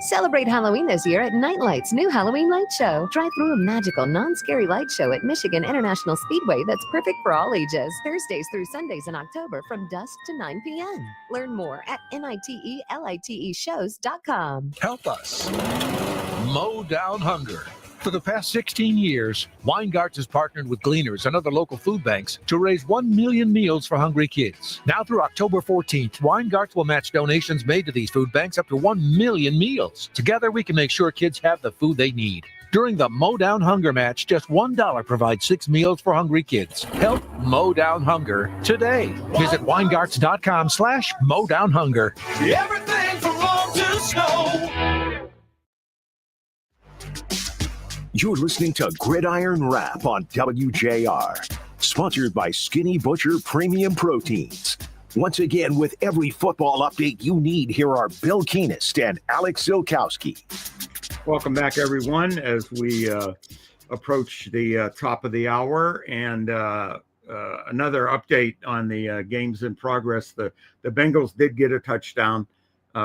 Celebrate Halloween this year at Nightlight's new Halloween light show. Drive through a magical, non-scary light show at Michigan International Speedway that's perfect for all ages. Thursdays through Sundays in October from dusk to 9 p.m. Learn more at niteliteshows.com. Help us mow down hunger. For the past 16 years, Weingarts has partnered with Gleaners and other local food banks to raise 1 million meals for hungry kids. Now through October 14th, Weingarts will match donations made to these food banks up to 1 million meals. Together, we can make sure kids have the food they need. During the Mow Down Hunger Match, just $1 provides 6 meals for hungry kids. Help mow down hunger today. Visit Weingarts.com/mowdownhunger. Everything from lawn to snow. You're listening to Gridiron Wrap on WJR, sponsored by Skinny Butcher Premium Proteins. Once again, with every football update you need, here are Bill Keenist and Alex Ziolkowski. Welcome back, everyone, as we approach the top of the hour. And another update on the games in progress. The Bengals did get a touchdown.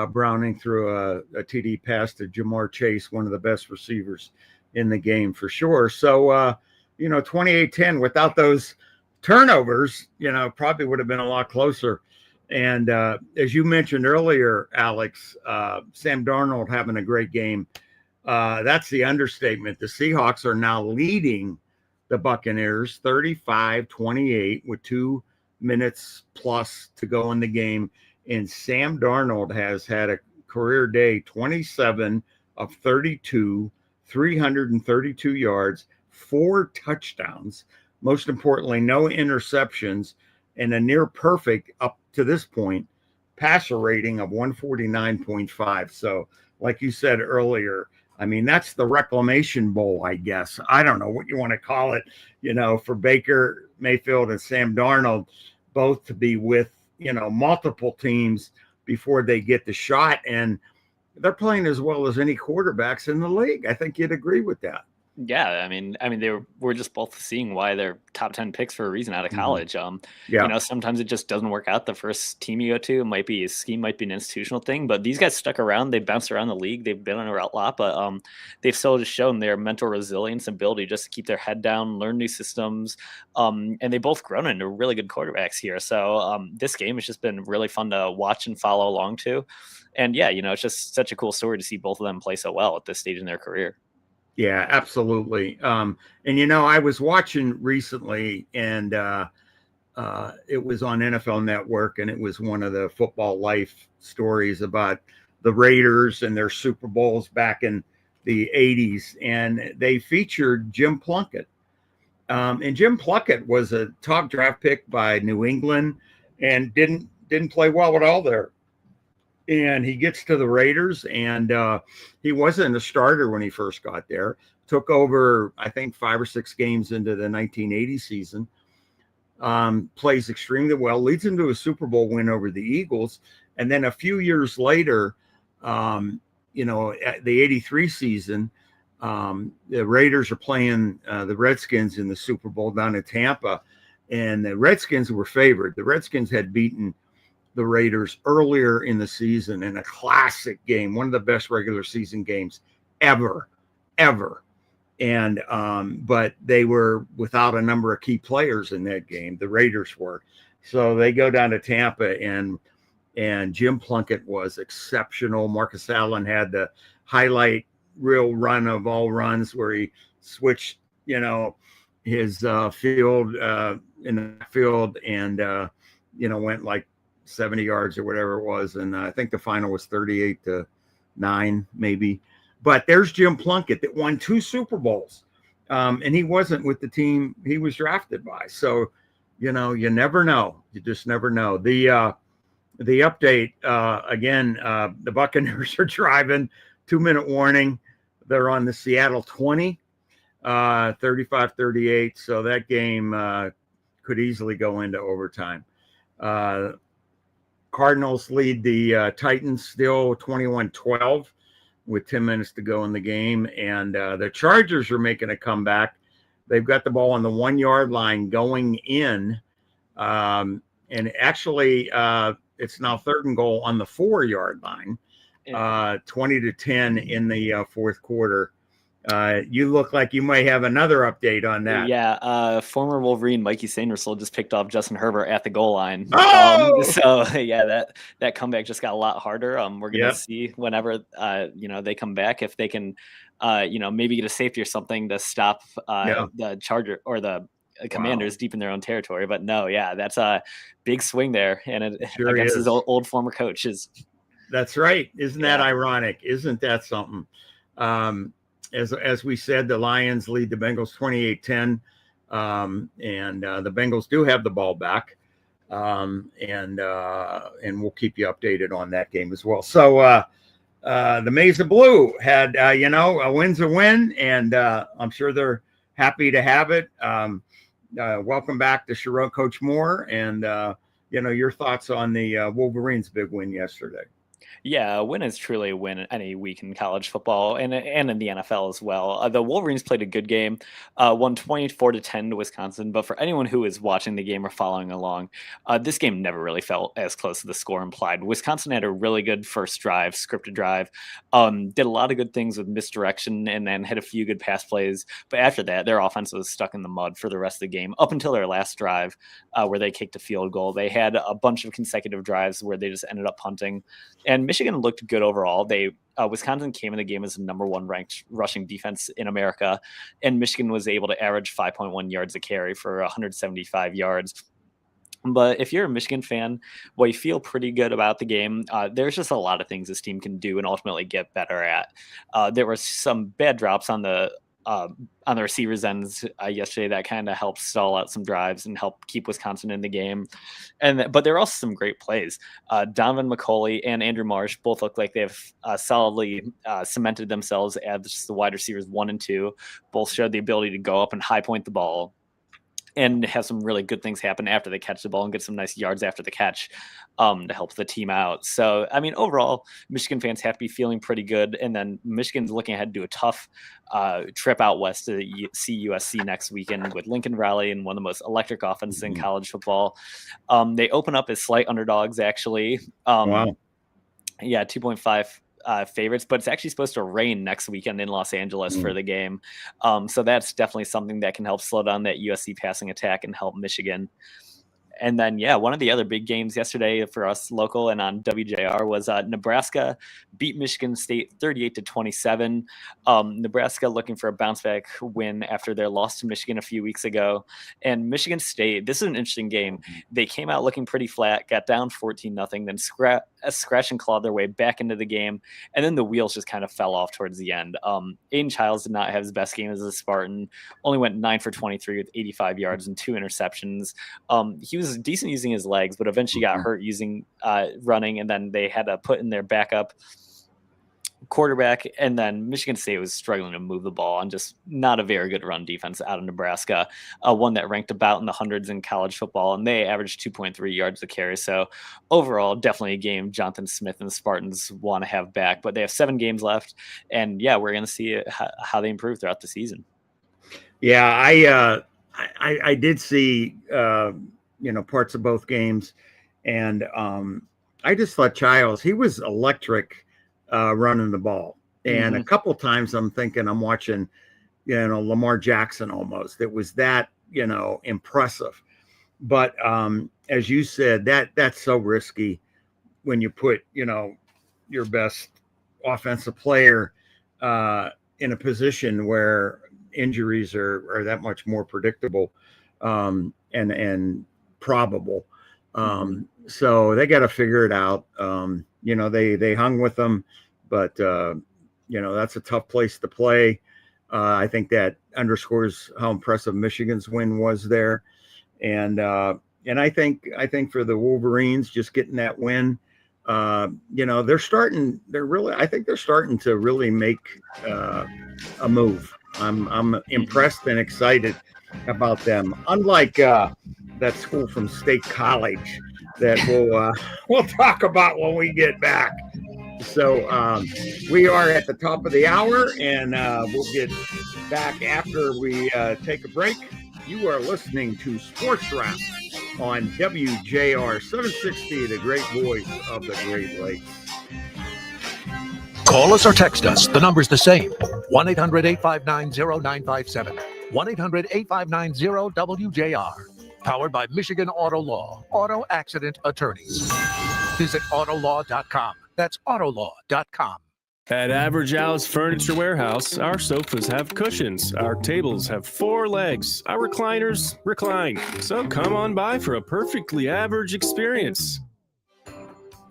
Browning threw a TD pass to Jamar Chase, one of the best receivers in the game for sure. So, 28-10 without those turnovers, probably would have been a lot closer. And as you mentioned earlier, Alex, Sam Darnold having a great game. That's the understatement. The Seahawks are now leading the Buccaneers 35-28 with 2 minutes plus to go in the game. And Sam Darnold has had a career day, 27 of 32, 332 yards, 4 touchdowns, most importantly, no interceptions, and a near perfect, up to this point, passer rating of 149.5. So, like you said earlier, I mean, that's the Reclamation Bowl, I guess. I don't know what you want to call it, for Baker Mayfield and Sam Darnold, both to be with, multiple teams before they get the shot. And they're playing as well as any quarterbacks in the league. I think you'd agree with that. Yeah, I mean, we're just both seeing why they're top 10 picks for a reason out of college. Sometimes it just doesn't work out. The first team you go to might be a scheme, might be an institutional thing, but these guys stuck around. They bounced around the league. They've been on a lot, but they've still just shown their mental resilience and ability just to keep their head down, learn new systems, and they both grown into really good quarterbacks here. So this game has just been really fun to watch and follow along to. And yeah, it's just such a cool story to see both of them play so well at this stage in their career. Yeah, absolutely. And, I was watching recently, and it was on NFL Network, and it was one of the Football Life stories about the Raiders and their Super Bowls back in the 80s. And they featured Jim Plunkett. And Jim Plunkett was a top draft pick by New England and didn't play well at all there. And he gets to the Raiders, and he wasn't a starter when he first got there. Took over, I think, 5 or 6 games into the 1980 season. Plays extremely well, leads him to a Super Bowl win over the Eagles. And then a few years later, at the 83 season, the Raiders are playing the Redskins in the Super Bowl down in Tampa. And the Redskins were favored. The Redskins had beaten the Raiders earlier in the season in a classic game, one of the best regular season games ever. And but they were without a number of key players in that game. The Raiders were. So they go down to Tampa, and Jim Plunkett was exceptional. Marcus Allen had the highlight reel run of all runs where he switched, his field in the field and went like 70 yards or whatever it was. And I think the final was 38-9, maybe. But there's Jim Plunkett that won 2 Super Bowls. And he wasn't with the team he was drafted by. So, you never know. You just never know. The update, again, the Buccaneers are driving, 2-minute warning. They're on the Seattle 20, 35-38. So that game could easily go into overtime. Cardinals lead the Titans still 21-12 with 10 minutes to go in the game. And the Chargers are making a comeback. They've got the ball on the 1-yard line going in. And actually, it's now 3rd and goal on the 4-yard line, 20-10 in the fourth quarter. You look like you might have another update on that. Yeah, former Wolverine Mikey Sainrislow just picked off Justin Herbert at the goal line. Oh! So yeah, that comeback just got a lot harder. We're gonna see whenever they come back if they can maybe get a safety or something to stop the Charger or the Commanders deep in their own territory. But no, that's a big swing there, and against his old former coaches. That's right. Isn't that ironic? Isn't that something? As we said, the Lions lead the Bengals 28-10, and the Bengals do have the ball back, and we'll keep you updated on that game as well. So the Maize of Blue had a win's a win, and I'm sure they're happy to have it. Welcome back to Sherrod, Coach Moore, and your thoughts on the Wolverines' big win yesterday. Yeah, a win is truly a win any week in college football and in the NFL as well. The Wolverines played a good game, won 24-10 to Wisconsin. But for anyone who is watching the game or following along, this game never really felt as close as the score implied. Wisconsin had a really good first drive, scripted drive, did a lot of good things with misdirection and then had a few good pass plays. But after that, their offense was stuck in the mud for the rest of the game up until their last drive where they kicked a field goal. They had a bunch of consecutive drives where they just ended up punting. And Michigan looked good overall. Wisconsin came in the game as the number 1 ranked rushing defense in America, and Michigan was able to average 5.1 yards a carry for 175 yards. But if you're a Michigan fan, you feel pretty good about the game. There's just a lot of things this team can do and ultimately get better at. There were some bad drops on the receivers' ends yesterday that kind of helped stall out some drives and help keep Wisconsin in the game. But there are also some great plays. Donovan McCulley and Andrew Marsh both look like they've solidly cemented themselves as the wide receivers 1 and 2. Both showed the ability to go up and high point the ball and have some really good things happen after they catch the ball and get some nice yards after the catch to help the team out. So, I mean, overall, Michigan fans have to be feeling pretty good. And then Michigan's looking ahead to a tough trip out west to see USC next weekend with Lincoln Riley and one of the most electric offenses in college football. They open up as slight underdogs, actually. Wow. Yeah, 2.5 favorites, but it's actually supposed to rain next weekend in Los Angeles for the game. So that's definitely something that can help slow down that USC passing attack and help Michigan. And then, one of the other big games yesterday for us local and on WJR was Nebraska beat Michigan State 38-27. Nebraska looking for a bounce back win after their loss to Michigan a few weeks ago. And Michigan State, this is an interesting game. They came out looking pretty flat, got down 14-0, then scratch and claw their way back into the game. And then the wheels just kind of fell off towards the end. Aiden Childs did not have his best game as a Spartan, only went 9 for 23 with 85 yards and 2 interceptions. He was decent using his legs, but eventually got hurt using running, and then they had to put in their backup quarterback, and then Michigan State was struggling to move the ball and just not a very good run defense out of Nebraska, one that ranked about in the hundreds in college football, and they averaged 2.3 yards a carry. So overall, definitely a game Jonathan Smith and the Spartans want to have back, but they have 7 games left, and we're going to see how they improve throughout the season. Yeah, I did see parts of both games, and I just thought Childs, he was electric running the ball, and a couple times I'm thinking I'm watching Lamar Jackson almost. It was that impressive, but as you said, that's so risky when you put your best offensive player in a position where injuries are that much more predictable and probable. So they got to figure it out. They hung with them, but that's a tough place to play. I think that underscores how impressive Michigan's win was there. And I think for the Wolverines, just getting that win, they're starting to really make a move. I'm impressed and excited about them. Unlike that school from State College that we'll talk about when we get back. So we are at the top of the hour, and we'll get back after we take a break. You are listening to Sports Wrap on WJR 760, the great voice of the Great Lakes. Call us or text us. The number's the same. 1-800-859-0957. 1-800-859-0WJR. Powered by Michigan Auto Law. Auto Accident Attorneys. Visit autolaw.com. That's autolaw.com. At Average Alice Furniture Warehouse, our sofas have cushions, our tables have 4 legs, our recliners recline. So come on by for a perfectly average experience.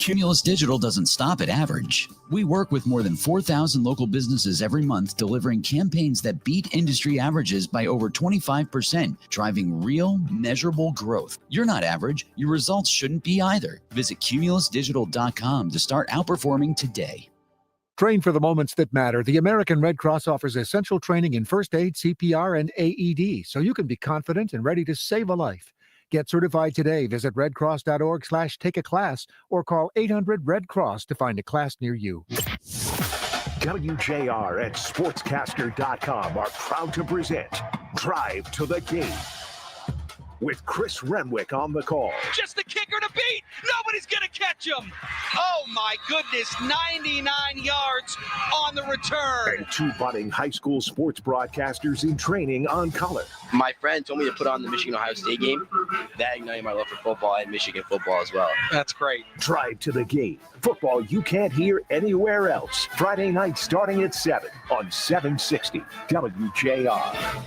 Cumulus Digital doesn't stop at average. We work with more than 4,000 local businesses every month, delivering campaigns that beat industry averages by over 25%, driving real, measurable growth. You're not average. Your results shouldn't be either. Visit cumulusdigital.com to start outperforming today. Train for the moments that matter. The American Red Cross offers essential training in first aid, CPR, and AED, so you can be confident and ready to save a life. Get certified today. Visit redcross.org/take-a-class or call 800-RED-CROSS to find a class near you. WJR and sportscaster.com are proud to present Drive to the Game with Chris Renwick on the call. Just the kicker to beat. Nobody's going to catch him. Oh, my goodness. 99 yards on the return. And 2 budding high school sports broadcasters in training on color. My friend told me to put on the Michigan-Ohio State game. That ignited my love for football and Michigan football as well. That's great. Drive to the Game. Football you can't hear anywhere else. Friday night starting at 7 on 760 WJR.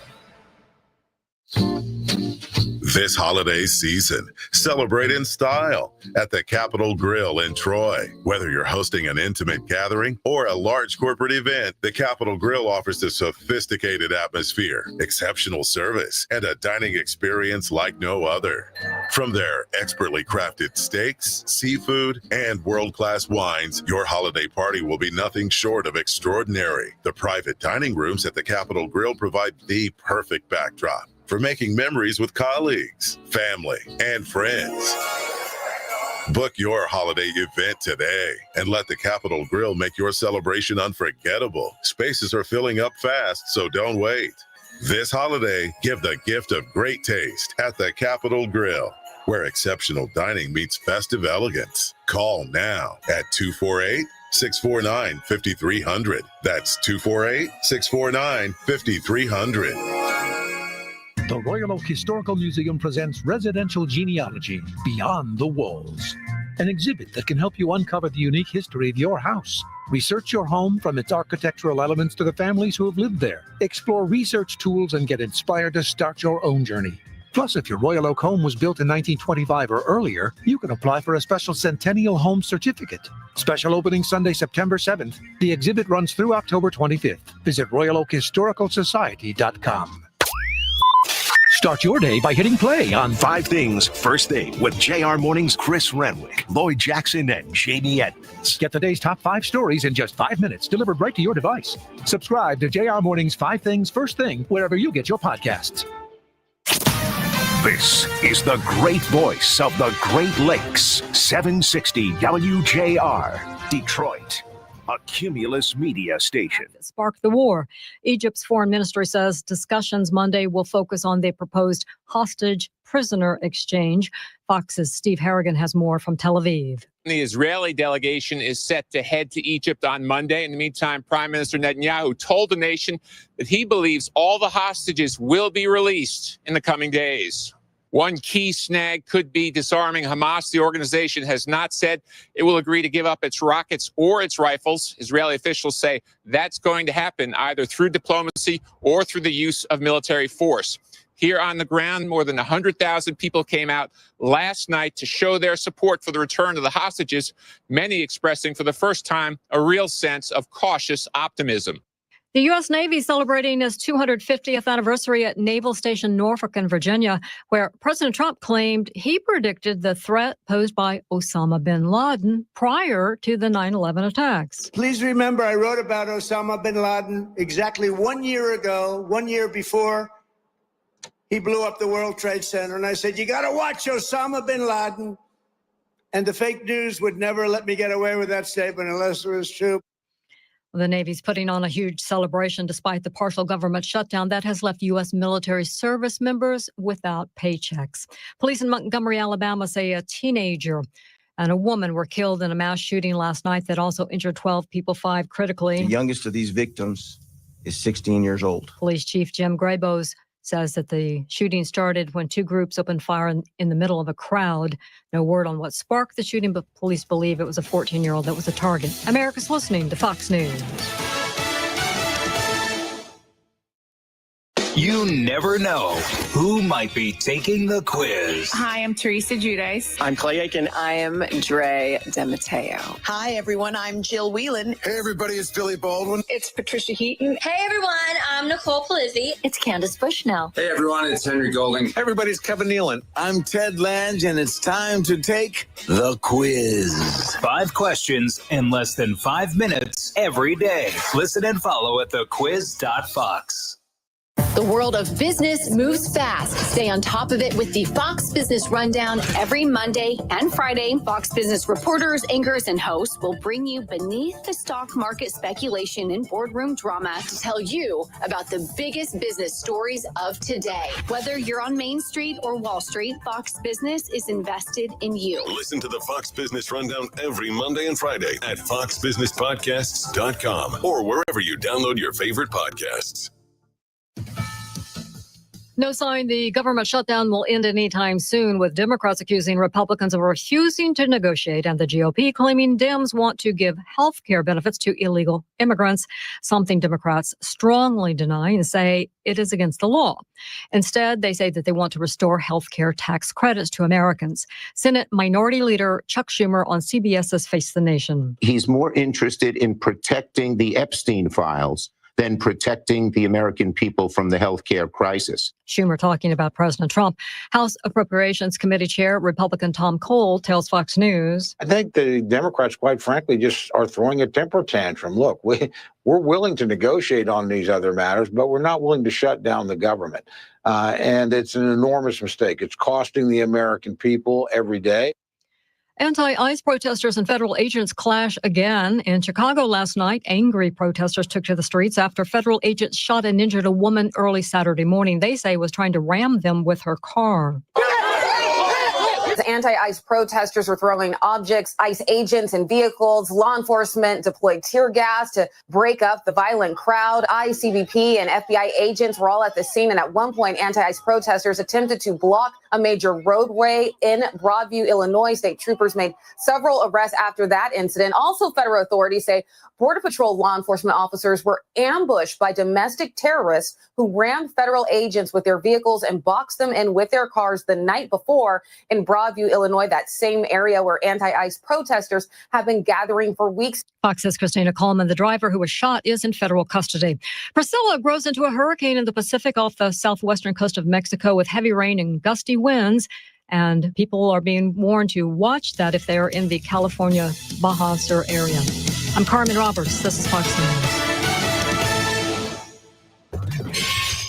This holiday season, celebrate in style at the Capitol Grill in Troy. Whether you're hosting an intimate gathering or a large corporate event, the Capitol Grill offers a sophisticated atmosphere, exceptional service, and a dining experience like no other. From their expertly crafted steaks, seafood, and world-class wines, your holiday party will be nothing short of extraordinary. The private dining rooms at the Capitol Grill provide the perfect backdrop for making memories with colleagues, family, and friends. Book your holiday event today and let the Capitol Grill make your celebration unforgettable. Spaces are filling up fast, so don't wait. This holiday, give the gift of great taste at the Capitol Grill, where exceptional dining meets festive elegance. Call now at 248-649-5300. That's 248-649-5300. The Royal Oak Historical Museum presents Residential Genealogy, Beyond the Walls, an exhibit that can help you uncover the unique history of your house. Research your home from its architectural elements to the families who have lived there. Explore research tools and get inspired to start your own journey. Plus, if your Royal Oak home was built in 1925 or earlier, you can apply for a special Centennial Home Certificate. Special opening Sunday, September 7th. The exhibit runs through October 25th. Visit RoyalOakHistoricalSociety.com. Start your day by hitting play on 5 Things First Thing with JR Morning's Chris Renwick, Lloyd Jackson, and Jamie Edmonds. Get the day's top 5 stories in just 5 minutes, delivered right to your device. Subscribe to JR Morning's 5 Things First Thing wherever you get your podcasts. This is the great voice of the Great Lakes, 760 WJR, Detroit, a Cumulus media station. Spark the war. Egypt's foreign ministry says discussions Monday will focus on the proposed hostage-prisoner exchange. Fox's Steve Harrigan has more from Tel Aviv. The Israeli delegation is set to head to Egypt on Monday. In the meantime, Prime Minister Netanyahu told the nation that he believes all the hostages will be released in the coming days. One key snag could be disarming Hamas. The organization has not said it will agree to give up its rockets or its rifles. Israeli officials say that's going to happen either through diplomacy or through the use of military force. Here on the ground, more than 100,000 people came out last night to show their support for the return of the hostages, many expressing for the first time a real sense of cautious optimism. The U.S. Navy is celebrating its 250th anniversary at Naval Station Norfolk in Virginia, where President Trump claimed he predicted the threat posed by Osama bin Laden prior to the 9/11 attacks. Please remember, I wrote about Osama bin Laden exactly 1 year ago, 1 year before he blew up the World Trade Center. And I said, you got to watch Osama bin Laden. And the fake news would never let me get away with that statement unless it was true. The Navy's putting on a huge celebration despite the partial government shutdown that has left U.S. military service members without paychecks. Police in Montgomery, Alabama say a teenager and a woman were killed in a mass shooting last night that also injured 12 people, 5 critically. The youngest of these victims is 16 years old. Police Chief Jim Grabo's says that the shooting started when two groups opened fire in the middle of a crowd. No word on what sparked the shooting, but police believe it was a 14-year-old that was a target. America's listening to Fox News. You never know who might be taking the quiz. Hi, I'm Teresa Giudice. I'm Clay Aiken. I am Dre DeMatteo. Hi, everyone. I'm Jill Whelan. Hey, everybody. It's Billy Baldwin. It's Patricia Heaton. Hey, everyone. I'm Nicole Polizzi. It's Candace Bushnell. Hey, everyone. It's Henry Golding. Hey, everybody. It's Kevin Nealon. I'm Ted Lange, and it's time to take the quiz. 5 questions in less than 5 minutes every day. Listen and follow at thequiz.fox. The world of business moves fast. Stay on top of it with the Fox Business Rundown every Monday and Friday. Fox Business reporters, anchors, and hosts will bring you beneath the stock market speculation and boardroom drama to tell you about the biggest business stories of today. Whether you're on Main Street or Wall Street, Fox Business is invested in you. Listen to the Fox Business Rundown every Monday and Friday at foxbusinesspodcasts.com or wherever you download your favorite podcasts. No sign the government shutdown will end anytime soon, with Democrats accusing Republicans of refusing to negotiate and the GOP claiming Dems want to give health care benefits to illegal immigrants, something Democrats strongly deny and say it is against the law. Instead, they say that they want to restore health care tax credits to Americans. Senate Minority Leader Chuck Schumer on CBS's Face the Nation. He's more interested in protecting the Epstein files than protecting the American people from the healthcare crisis. Schumer talking about President Trump. House Appropriations Committee Chair Republican Tom Cole tells Fox News. I think the Democrats, quite frankly, just are throwing a temper tantrum. Look, we're willing to negotiate on these other matters, but we're not willing to shut down the government. And it's an enormous mistake. It's costing the American people every day. Anti-ICE protesters and federal agents clash again. In Chicago last night, angry protesters took to the streets after federal agents shot and injured a woman early Saturday morning. They say was trying to ram them with her car. Anti-ICE protesters were throwing objects, ICE agents and vehicles. Law enforcement deployed tear gas to break up the violent crowd. ICE, CBP, and FBI agents were all at the scene. And at one point, anti-ICE protesters attempted to block a major roadway in Broadview, Illinois. State troopers made several arrests after that incident. Also, federal authorities say Border Patrol law enforcement officers were ambushed by domestic terrorists who rammed federal agents with their vehicles and boxed them in with their cars the night before in Broadview, Illinois, that same area where anti-ICE protesters have been gathering for weeks. Fox's Christina Coleman, the driver who was shot, is in federal custody. Priscilla grows into a hurricane in the Pacific off the southwestern coast of Mexico with heavy rain and gusty winds. And people are being warned to watch that if they are in the California, Baja Sur area. I'm Carmen Roberts. This is Fox News.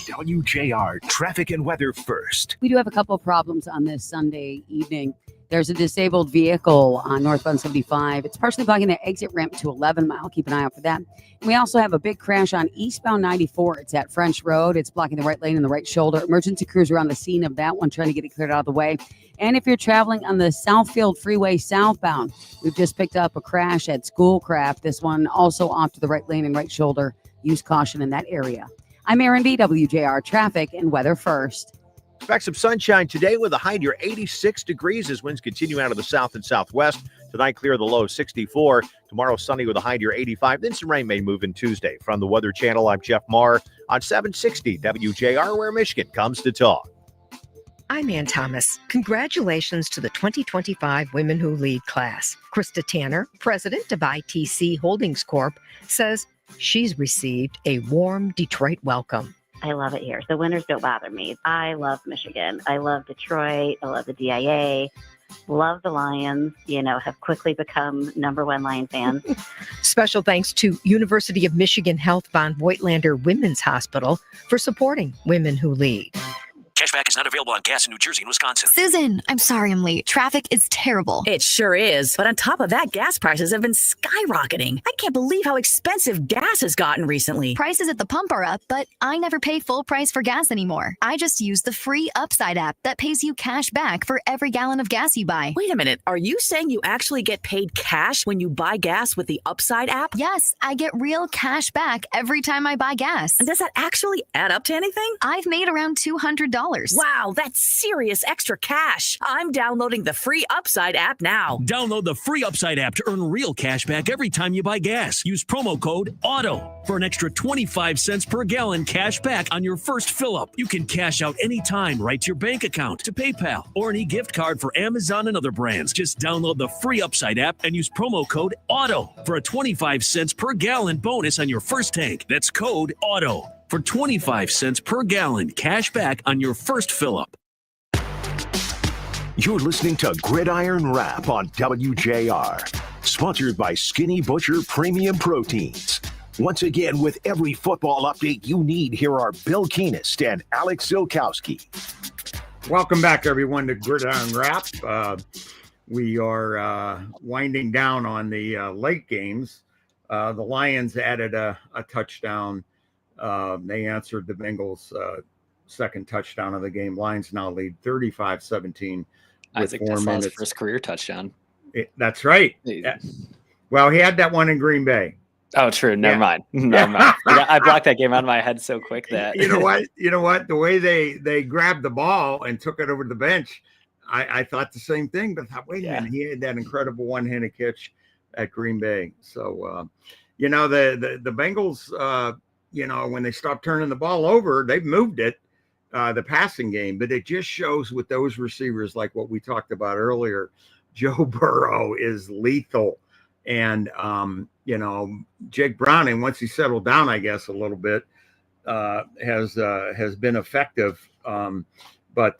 WJR traffic and weather first. We do have a couple of problems on this Sunday evening. There's a disabled vehicle on northbound 75. It's partially blocking the exit ramp to 11 Mile. Keep an eye out for that. And we also have a big crash on eastbound 94. It's at French Road. It's blocking the right lane and the right shoulder. Emergency crews are on the scene of that one, trying to get it cleared out of the way. And if you're traveling on the Southfield Freeway southbound, we've just picked up a crash at Schoolcraft. This one also off to the right lane and right shoulder. Use caution in that area. I'm Aaron B., WJR Traffic and Weather First. Expect some sunshine today with a high near 86 degrees as winds continue out of the south and southwest. Tonight, clear the low 64. Tomorrow, sunny with a high near 85. Then some rain may move in Tuesday. From the Weather Channel, I'm Jeff Marr on 760 WJR, where Michigan comes to talk. I'm Ann Thomas. Congratulations to the 2025 Women Who Lead class. Krista Tanner, president of ITC Holdings Corp., says she's received a warm Detroit welcome. I love it here. The winters don't bother me. I love Michigan. I love Detroit. I love the DIA. Love the Lions, have quickly become #1 Lion fans. Special thanks to University of Michigan Health von Voigtlander Women's Hospital for supporting Women Who Lead. Cashback is not available on gas in New Jersey and Wisconsin. Susan, I'm sorry I'm late. Traffic is terrible. It sure is. But on top of that, gas prices have been skyrocketing. I can't believe how expensive gas has gotten recently. Prices at the pump are up, but I never pay full price for gas anymore. I just use the free Upside app that pays you cash back for every gallon of gas you buy. Wait a minute. Are you saying you actually get paid cash when you buy gas with the Upside app? Yes, I get real cash back every time I buy gas. And does that actually add up to anything? I've made around $200. Wow, that's serious extra cash. I'm downloading the free Upside app now. Download the free Upside app to earn real cash back every time you buy gas. Use promo code AUTO for an extra 25 cents per gallon cash back on your first fill-up. You can cash out anytime right to your bank account, to PayPal, or an e-gift card for Amazon and other brands. Just download the free Upside app and use promo code AUTO for a 25 cents per gallon bonus on your first tank. That's code AUTO for 25 cents per gallon cash back on your first fill-up. You're listening to Gridiron Wrap on WJR, sponsored by Skinny Butcher Premium Proteins. Once again, with every football update you need, here are Bill Keenist and Alex Ziolkowski. Welcome back, everyone, to Gridiron Wrap. We are winding down on the late games. The Lions added a touchdown. They answered the Bengals' second touchdown of the game. Lions now lead 35-17 with Isaac 4 minutes. His first career touchdown. That's right. Well, he had that one in Green Bay. Oh, true. Never mind. Never mind. I blocked that game out of my head so quick that You know what? The way they grabbed the ball and took it over to the bench, I thought the same thing. But I thought, wait a minute, he had that incredible one-handed catch at Green Bay. So, the Bengals, when they stopped turning the ball over, they've moved it, the passing game. But it just shows with those receivers, like what we talked about earlier, Joe Burrow is lethal. And, Jake Browning, once he settled down, I guess, a little bit, has been effective. But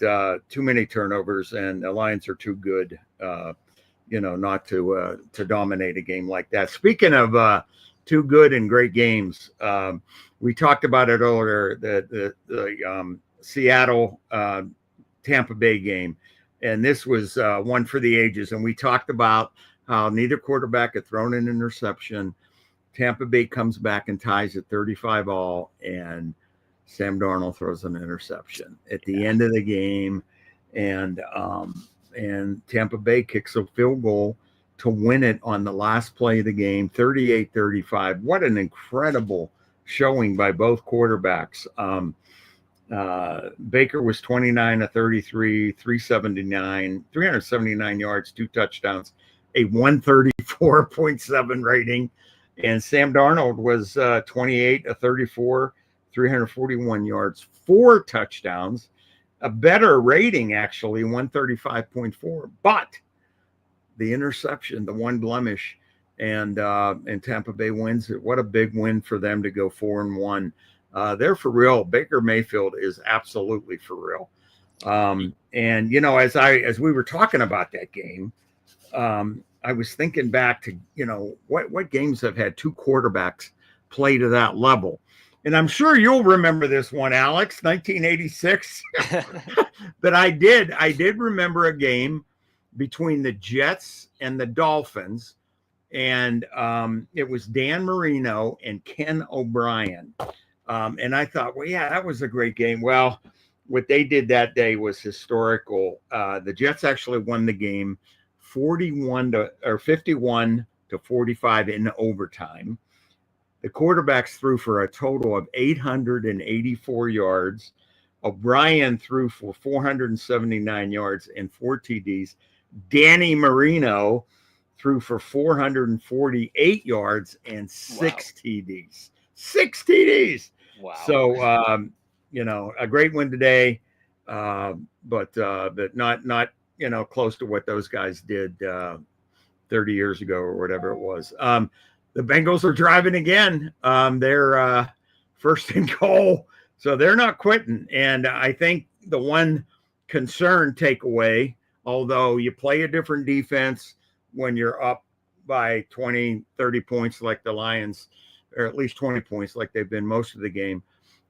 too many turnovers, and the Lions are too good, not to dominate a game like that. Speaking of too good and great games, we talked about it earlier, the Seattle Tampa Bay game, and this was one for the ages. And we talked about how neither quarterback had thrown an interception. Tampa Bay comes back and ties at 35-all, and Sam Darnold throws an interception at the end of the game, and Tampa Bay kicks a field goal to win it on the last play of the game, 38-35. What an incredible showing by both quarterbacks. Baker was 29 of 33, 379 yards, 2 touchdowns, a 134.7 rating. And Sam Darnold was 28 of 34, 341 yards, 4 touchdowns, a better rating, actually, 135.4. But the interception, the one blemish, and Tampa Bay wins it. What a big win for them to go 4-1. They're for real. Baker Mayfield is absolutely for real. And as we were talking about that game, I was thinking back to what games have had 2 quarterbacks play to that level. And I'm sure you'll remember this one, Alex, 1986. But I did remember a game between the Jets and the Dolphins, and it was Dan Marino and Ken O'Brien. And I thought, well, yeah, that was a great game. Well, what they did that day was historical. The Jets actually won the game 51-45 in overtime. The quarterbacks threw for a total of 884 yards. O'Brien threw for 479 yards and 4 TDs. Danny Marino threw for 448 yards and 6 TDs. 6 TDs. Wow. So, a great win today, but not close to what those guys did 30 years ago or whatever it was. The Bengals are driving again. They're first and goal, so they're not quitting. And I think the one concern takeaway, although you play a different defense when you're up by 20, 30 points like the Lions, or at least 20 points like they've been most of the game,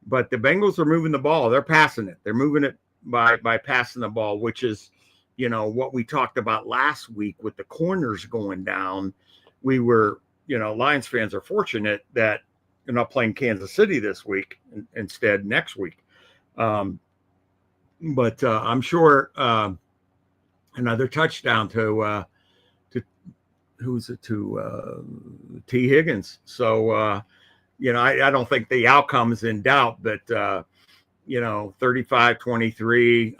but the Bengals are moving the ball. They're passing it. They're moving it by passing the ball, which is, what we talked about last week with the corners going down. We were, Lions fans are fortunate that they're not playing Kansas City this week, instead next week. But I'm sure another touchdown to T. Higgins. So, I don't think the outcome is in doubt, but, 35-23,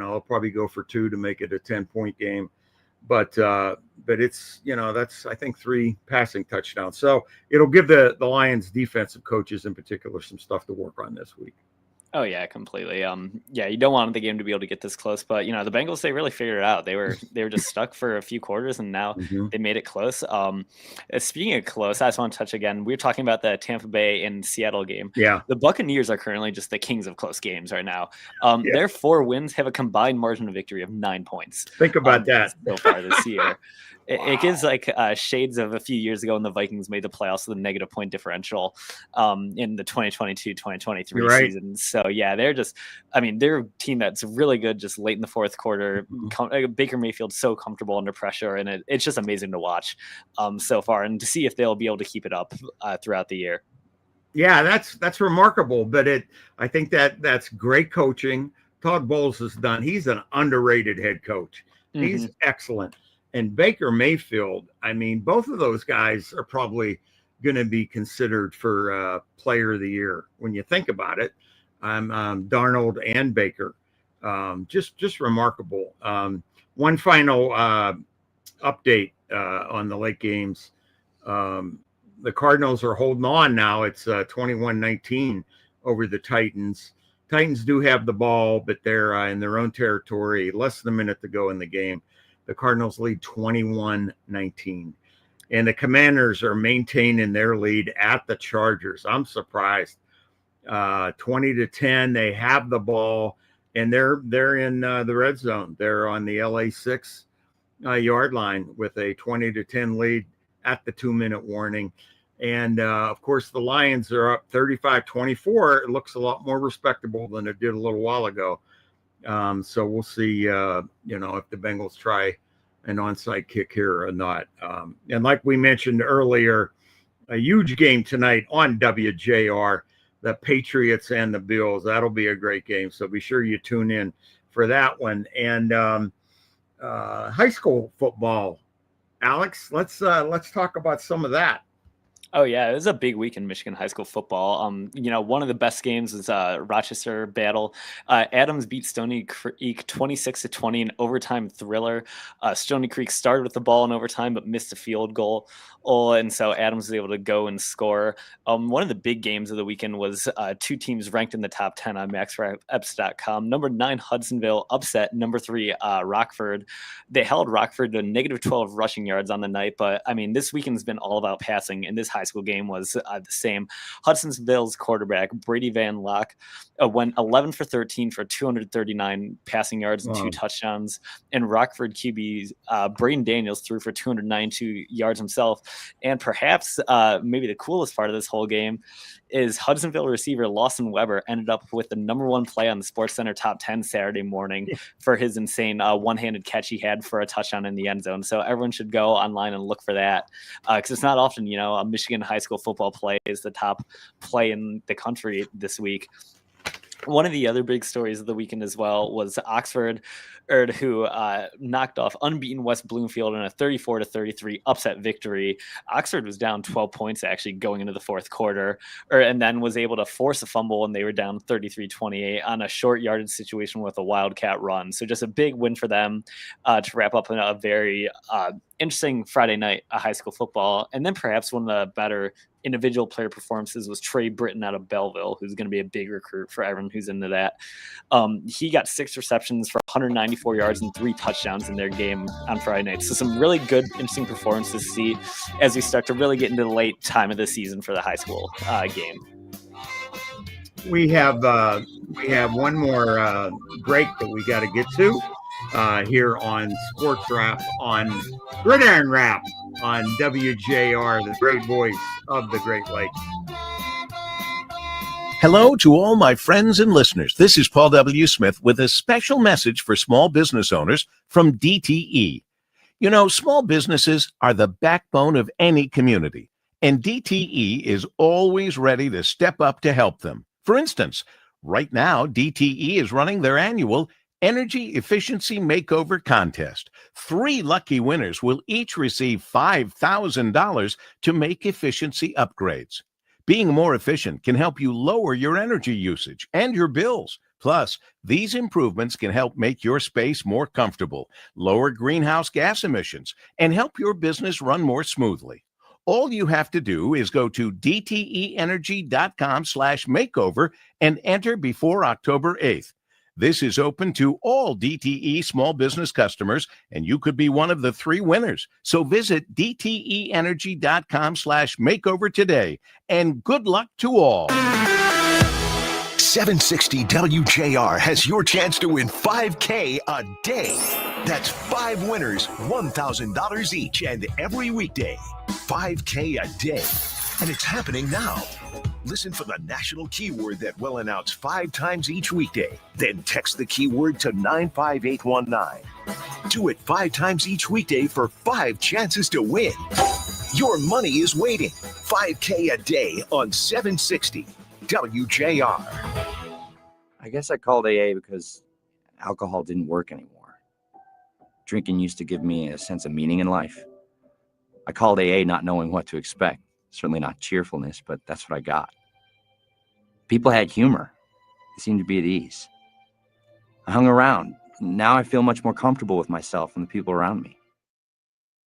I'll probably go for 2 to make it a 10-point game. But it's, that's, I think, 3 passing touchdowns. So it'll give the Lions defensive coaches in particular some stuff to work on this week. Oh yeah, completely. You don't want the game to be able to get this close, but the Bengals, they really figured it out. They were just stuck for a few quarters, and now they made it close. Speaking of close, I just want to touch again. We were talking about the Tampa Bay and Seattle game. Yeah, the Buccaneers are currently just the kings of close games right now. Their 4 wins have a combined margin of victory of 9 points. Think about that so far this year. It gives like shades of a few years ago when the Vikings made the playoffs with a negative point differential in the 2022-2023 season. So yeah, they're a team that's really good just late in the fourth quarter. Baker Mayfield's so comfortable under pressure, and it's just amazing to watch so far, and to see if they'll be able to keep it up throughout the year. Yeah, that's remarkable. But I think that's great coaching. Todd Bowles he's an underrated head coach. He's excellent. And Baker Mayfield, both of those guys are probably going to be considered for player of the year. When you think about it, Darnold and Baker, just remarkable. One final update on the late games. The Cardinals are holding on now. It's 21-19 over the Titans. Titans do have the ball, but they're in their own territory. Less than a minute to go in the game. The Cardinals lead 21-19. And the Commanders are maintaining their lead at the Chargers. I'm surprised. 20-10. They have the ball, and they're in the red zone. They're on the LA 6 yard line with a 20-10 lead at the 2-minute warning. And of course, the Lions are up 35-24. It looks a lot more respectable than it did a little while ago. So we'll see, if the Bengals try an onside kick here or not. And like we mentioned earlier, a huge game tonight on WJR, the Patriots and the Bills. That'll be a great game. So be sure you tune in for that one. And high school football, Alex, let's talk about some of that. Oh yeah, it was a big week in Michigan high school football. One of the best games was Rochester battle. Adams beat Stony Creek 26-20 in overtime thriller. Stony Creek started with the ball in overtime but missed a field goal. And so Adams was able to go and score. One of the big games of the weekend was 2 teams ranked in the top 10 on MaxReps.com. Number 9 Hudsonville upset number 3 Rockford. They held Rockford to -12 rushing yards on the night, but this weekend's been all about passing, and this high school game was the same. Hudsonville's quarterback Brady Van Locke went 11 for 13 for 239 passing yards and 2 touchdowns, and Rockford QB Braden Daniels threw for 292 yards himself. And perhaps maybe the coolest part of this whole game is Hudsonville receiver Lawson Weber ended up with the number 1 play on the SportsCenter top 10 Saturday morning for his insane one-handed catch he had for a touchdown in the end zone. So everyone should go online and look for that, because it's not often, a Michigan high school football play is the top play in the country this week. One of the other big stories of the weekend as well was Oxford, who knocked off unbeaten West Bloomfield in a 34-33 upset victory. Oxford was down 12 points actually going into the fourth quarter, and then was able to force a fumble, and they were down 33-28 on a short yardage situation with a Wildcat run. So just a big win for them to wrap up in a very interesting Friday night high school football. And then perhaps one of the better individual player performances was Trey Britton out of Belleville, who's going to be a big recruit for everyone who's into that. He got 6 receptions for 194 yards and 3 touchdowns in their game on Friday night. So some really good, interesting performances to see as we start to really get into the late time of the season for the high school game. We have one more break that we got to get to here on Sports Wrap on Gridiron Wrap on WJR, the great voice of the Great Lakes. Hello to all my friends and listeners. This is Paul W. Smith with a special message for small business owners from DTE. You know, small businesses are the backbone of any community, and DTE is always ready to step up to help them. For instance, right now, DTE is running their annual Energy Efficiency Makeover Contest. 3 lucky winners will each receive $5,000 to make efficiency upgrades. Being more efficient can help you lower your energy usage and your bills. Plus, these improvements can help make your space more comfortable, lower greenhouse gas emissions, and help your business run more smoothly. All you have to do is go to dteenergy.com/makeover and enter before October 8th. This is open to all DTE small business customers, and you could be one of the 3 winners. So visit dteenergy.com/makeover today, and good luck to all. 760 WJR has your chance to win $5K a day. That's 5 winners, $1,000 each, and every weekday. $5K a day. And it's happening now. Listen for the national keyword that we'll announce 5 times each weekday. Then text the keyword to 95819. Do it 5 times each weekday for 5 chances to win. Your money is waiting. $5K a day on 760 WJR. I guess I called AA because alcohol didn't work anymore. Drinking used to give me a sense of meaning in life. I called AA not knowing what to expect. Certainly not cheerfulness, but that's what I got. People had humor. They seemed to be at ease. I hung around. Now I feel much more comfortable with myself and the people around me.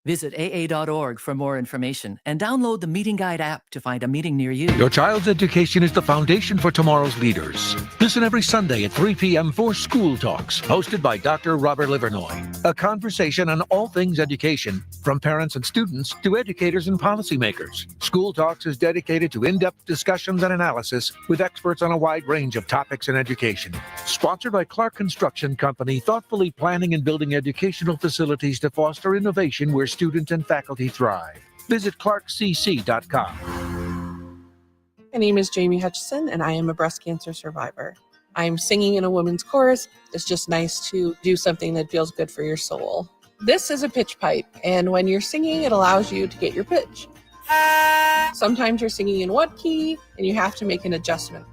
Visit AA.org for more information and download the Meeting Guide app to find a meeting near you. Your child's education is the foundation for tomorrow's leaders. Listen every Sunday at 3 p.m. for School Talks, hosted by Dr. Robert Livernoy. A conversation on all things education, from parents and students to educators and policymakers. School Talks is dedicated to in-depth discussions and analysis with experts on a wide range of topics in education. Sponsored by Clark Construction Company, thoughtfully planning and building educational facilities to foster innovation where students and faculty thrive. Visit clarkcc.com. My name is Jamie Hutchison, and I am a breast cancer survivor. I'm singing in a women's chorus. It's just nice to do something that feels good for your soul. This is a pitch pipe, and when you're singing, it allows you to get your pitch. Sometimes you're singing in one key, and you have to make an adjustment.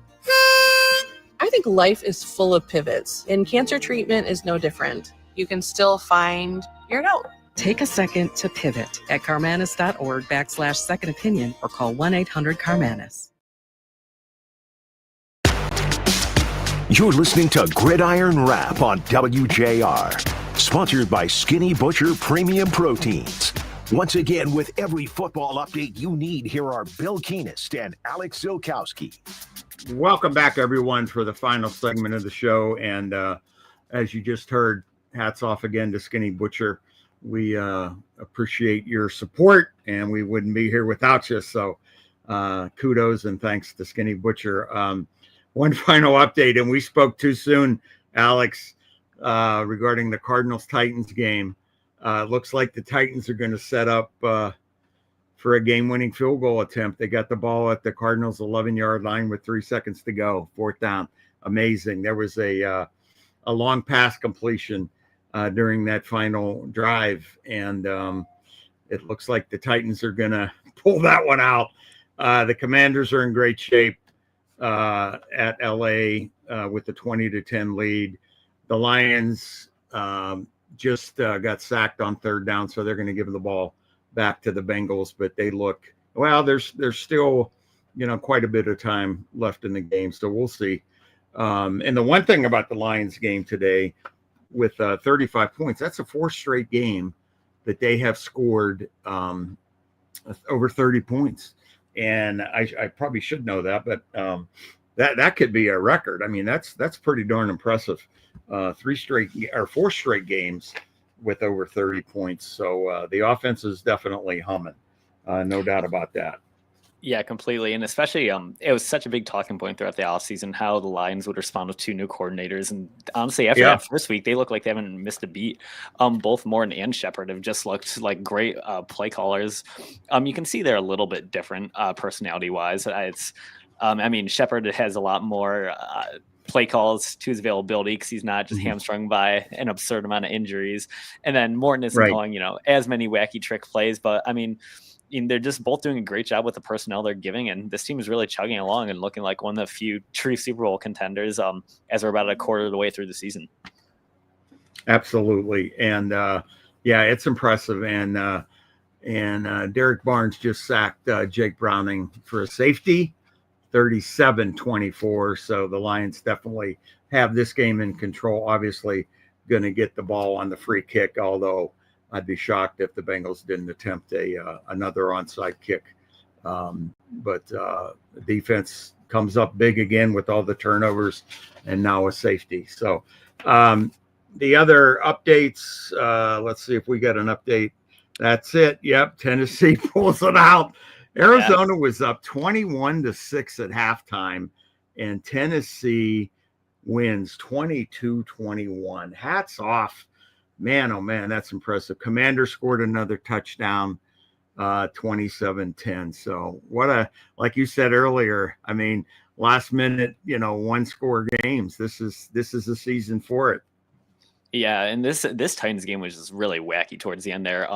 I think life is full of pivots, and cancer treatment is no different. You can still find your note. Take a second to pivot at carmanis.org/second opinion or call 1-800-CARMANIS. You're listening to Gridiron Wrap on WJR, sponsored by Skinny Butcher Premium Proteins. Once again, with every football update you need, here are Bill Keenist and Alex Ziolkowski. Welcome back, everyone, for the final segment of the show. And as you just heard, hats off again to Skinny Butcher. We appreciate your support, and we wouldn't be here without you. So kudos and thanks to Skinny Butcher. One final update, and we spoke too soon, Alex, regarding the Cardinals-Titans game. Looks like the Titans are going to set up for a game-winning field goal attempt. They got the ball at the Cardinals' 11-yard line with 3 seconds to go, 4th down. Amazing. There was a long pass completion during that final drive, and it looks like the Titans are going to pull that one out. The Commanders are in great shape at LA with the 20-10 lead. The Lions just got sacked on 3rd down, so they're going to give the ball back to the Bengals, but they look, well, there's still, quite a bit of time left in the game, so we'll see. And the one thing about the Lions game today, with 35 points, that's a 4th straight game that they have scored over 30 points. And I probably should know that, but that could be a record. I mean, that's pretty darn impressive. 4 straight games with over 30 points. So the offense is definitely humming. No doubt about that. Yeah, completely. And especially, it was such a big talking point throughout the offseason how the Lions would respond with 2 new coordinators. And honestly, after that first week, they look like they haven't missed a beat. Both Morton and Shepard have just looked like great play callers. You can see they're a little bit different personality-wise. It's I mean, Shepard has a lot more play calls to his availability because he's not just hamstrung by an absurd amount of injuries. And then Morton isn't calling, as many wacky trick plays. But I mean, they're just both doing a great job with the personnel they're giving. And this team is really chugging along and looking like one of the few true Super Bowl contenders as we're about a quarter of the way through the season. Absolutely. And it's impressive. And Derek Barnes just sacked Jake Browning for a safety. 37-24. So the Lions definitely have this game in control. Obviously going to get the ball on the free kick, although I'd be shocked if the Bengals didn't attempt another onside kick. But the defense comes up big again with all the turnovers and now a safety. So the other updates, let's see if we got an update. That's it. Yep. Tennessee pulls it out. Arizona was up 21-6 at halftime, and Tennessee wins 22-21. Hats off. Man, oh man, that's impressive. Commander scored another touchdown, 27-10. So like you said earlier, I mean, last minute, one score games. This is the season for it. Yeah, and this Titans game was just really wacky towards the end there.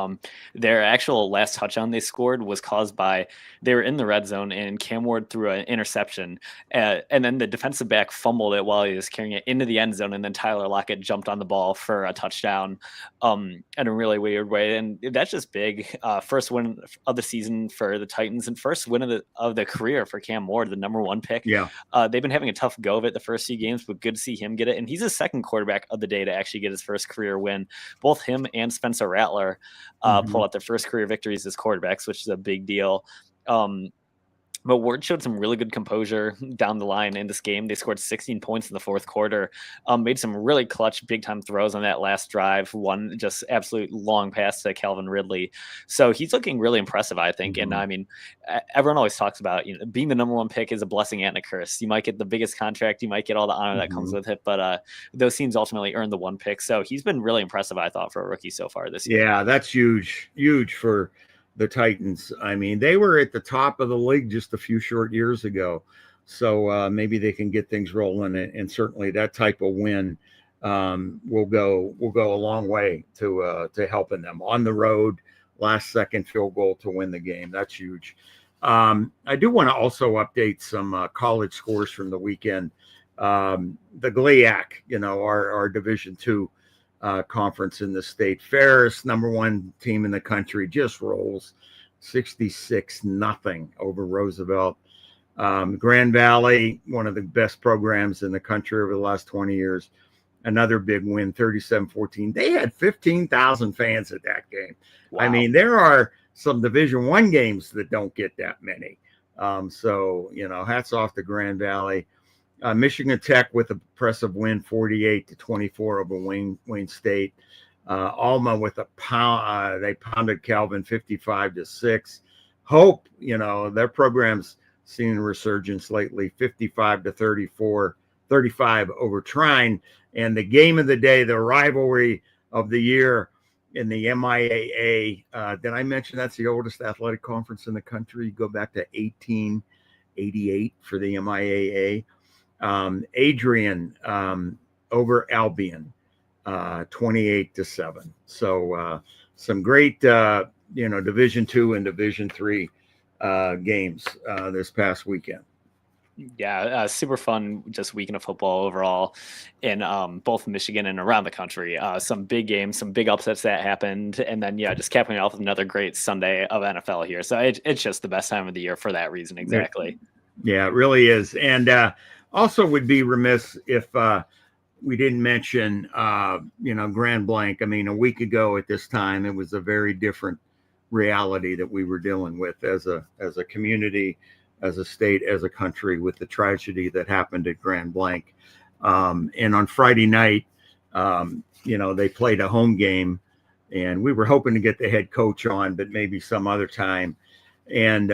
Their actual last touchdown they scored was caused by they were in the red zone and Cam Ward threw an interception, and then the defensive back fumbled it while he was carrying it into the end zone, and then Tyler Lockett jumped on the ball for a touchdown in a really weird way, and that's just big. First win of the season for the Titans and first win of the career for Cam Ward, the number 1 pick. Yeah, they've been having a tough go of it the first few games, but good to see him get it, and he's the second quarterback of the day to actually get his first career win. Both him and Spencer Rattler pull out their first career victories as quarterbacks, which is a big deal. But Ward showed some really good composure down the line in this game. They scored 16 points in the fourth quarter, made some really clutch big-time throws on that last drive, one just absolute long pass to Calvin Ridley. So he's looking really impressive, I think. And I mean, everyone always talks about, being the number 1 pick is a blessing and a curse. You might get the biggest contract, you might get all the honor that comes with it, but those teams ultimately earn the 1 pick. So he's been really impressive, I thought, for a rookie so far this year. Yeah, that's huge for the Titans. I mean, they were at the top of the league just a few short years ago. So maybe they can get things rolling, and certainly that type of win will go a long way to helping them on the road. Last second field goal to win the game. That's huge. I do want to also update some college scores from the weekend. The GLIAC, our Division II conference in the state. Ferris, number 1 team in the country, just rolls 66-0 over Roosevelt. Grand Valley, one of the best programs in the country over the last 20 years. Another big win, 37-14. They had 15,000 fans at that game. Wow. I mean, there are some Division I games that don't get that many. So, hats off to Grand Valley. Michigan Tech with a impressive win, 48-24 over Wayne State. Alma with a pound, they pounded Calvin 55-6. Hope, their program's seen a resurgence lately, 55-35 over Trine. And the game of the day, the rivalry of the year in the MIAA. Did I mention that's the oldest athletic conference in the country? You go back to 1888 for the MIAA. Adrian over Albion, 28-7. So some great, Division II and Division III games this past weekend. Yeah, super fun just weekend of football overall in both Michigan and around the country. Some big games, some big upsets that happened, and then just capping it off with another great Sunday of NFL here. So it's just the best time of the year for that reason. Exactly. Yeah, it really is. And also would be remiss if we didn't mention, Grand Blanc. I mean, a week ago at this time, it was a very different reality that we were dealing with as a community, as a state, as a country, with the tragedy that happened at Grand Blanc. And on Friday night, they played a home game, and we were hoping to get the head coach on, but maybe some other time. And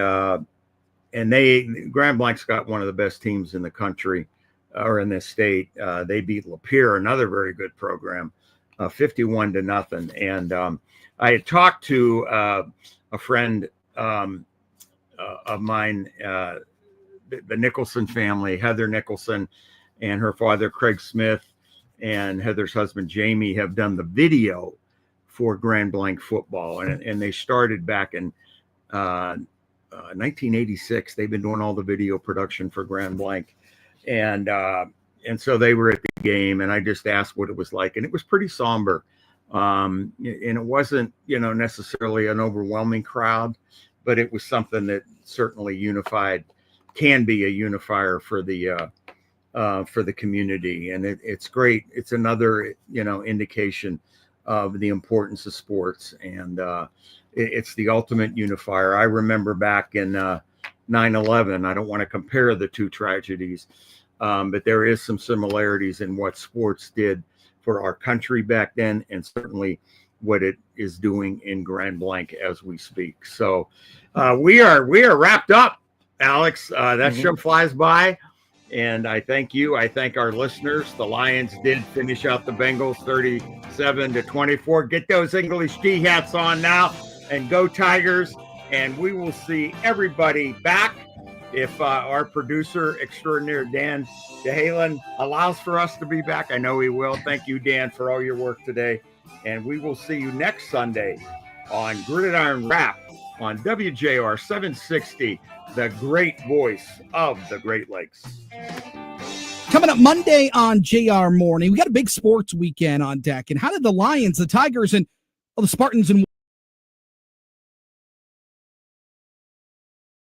Grand Blanc's got one of the best teams in the country, or in this state. They beat Lapeer, another very good program, 51-0. And I had talked to a friend of mine the Nicholson family, Heather Nicholson and her father, Craig Smith, and Heather's husband, Jamie, have done the video for Grand Blanc football. And they started back in 1986. They've been doing all the video production for Grand Blanc. And so they were at the game, and I just asked what it was like. And it was pretty somber. And it wasn't, necessarily an overwhelming crowd, but it was something that certainly can be a unifier for the community. And it's great. It's another, indication of the importance of sports. And it's the ultimate unifier. I remember back in 9/11, I don't want to compare the two tragedies, but there is some similarities in what sports did for our country back then, and certainly what it is doing in Grand Blanc as we speak. So we are wrapped up, Alex. That show flies by, and I thank you. I thank our listeners. The Lions did finish out the Bengals 37-24. Get those English G hats on now, and go Tigers. And we will see everybody back if our producer extraordinaire, Dan DeHalen, allows for us to be back. I know he will. Thank you, Dan, for all your work today. And we will see you next Sunday on Gridiron Wrap on WJR 760, the great voice of the Great Lakes. Coming up Monday on JR Morning, we got a big sports weekend on deck. And how did the Lions, the Tigers, and the Spartans and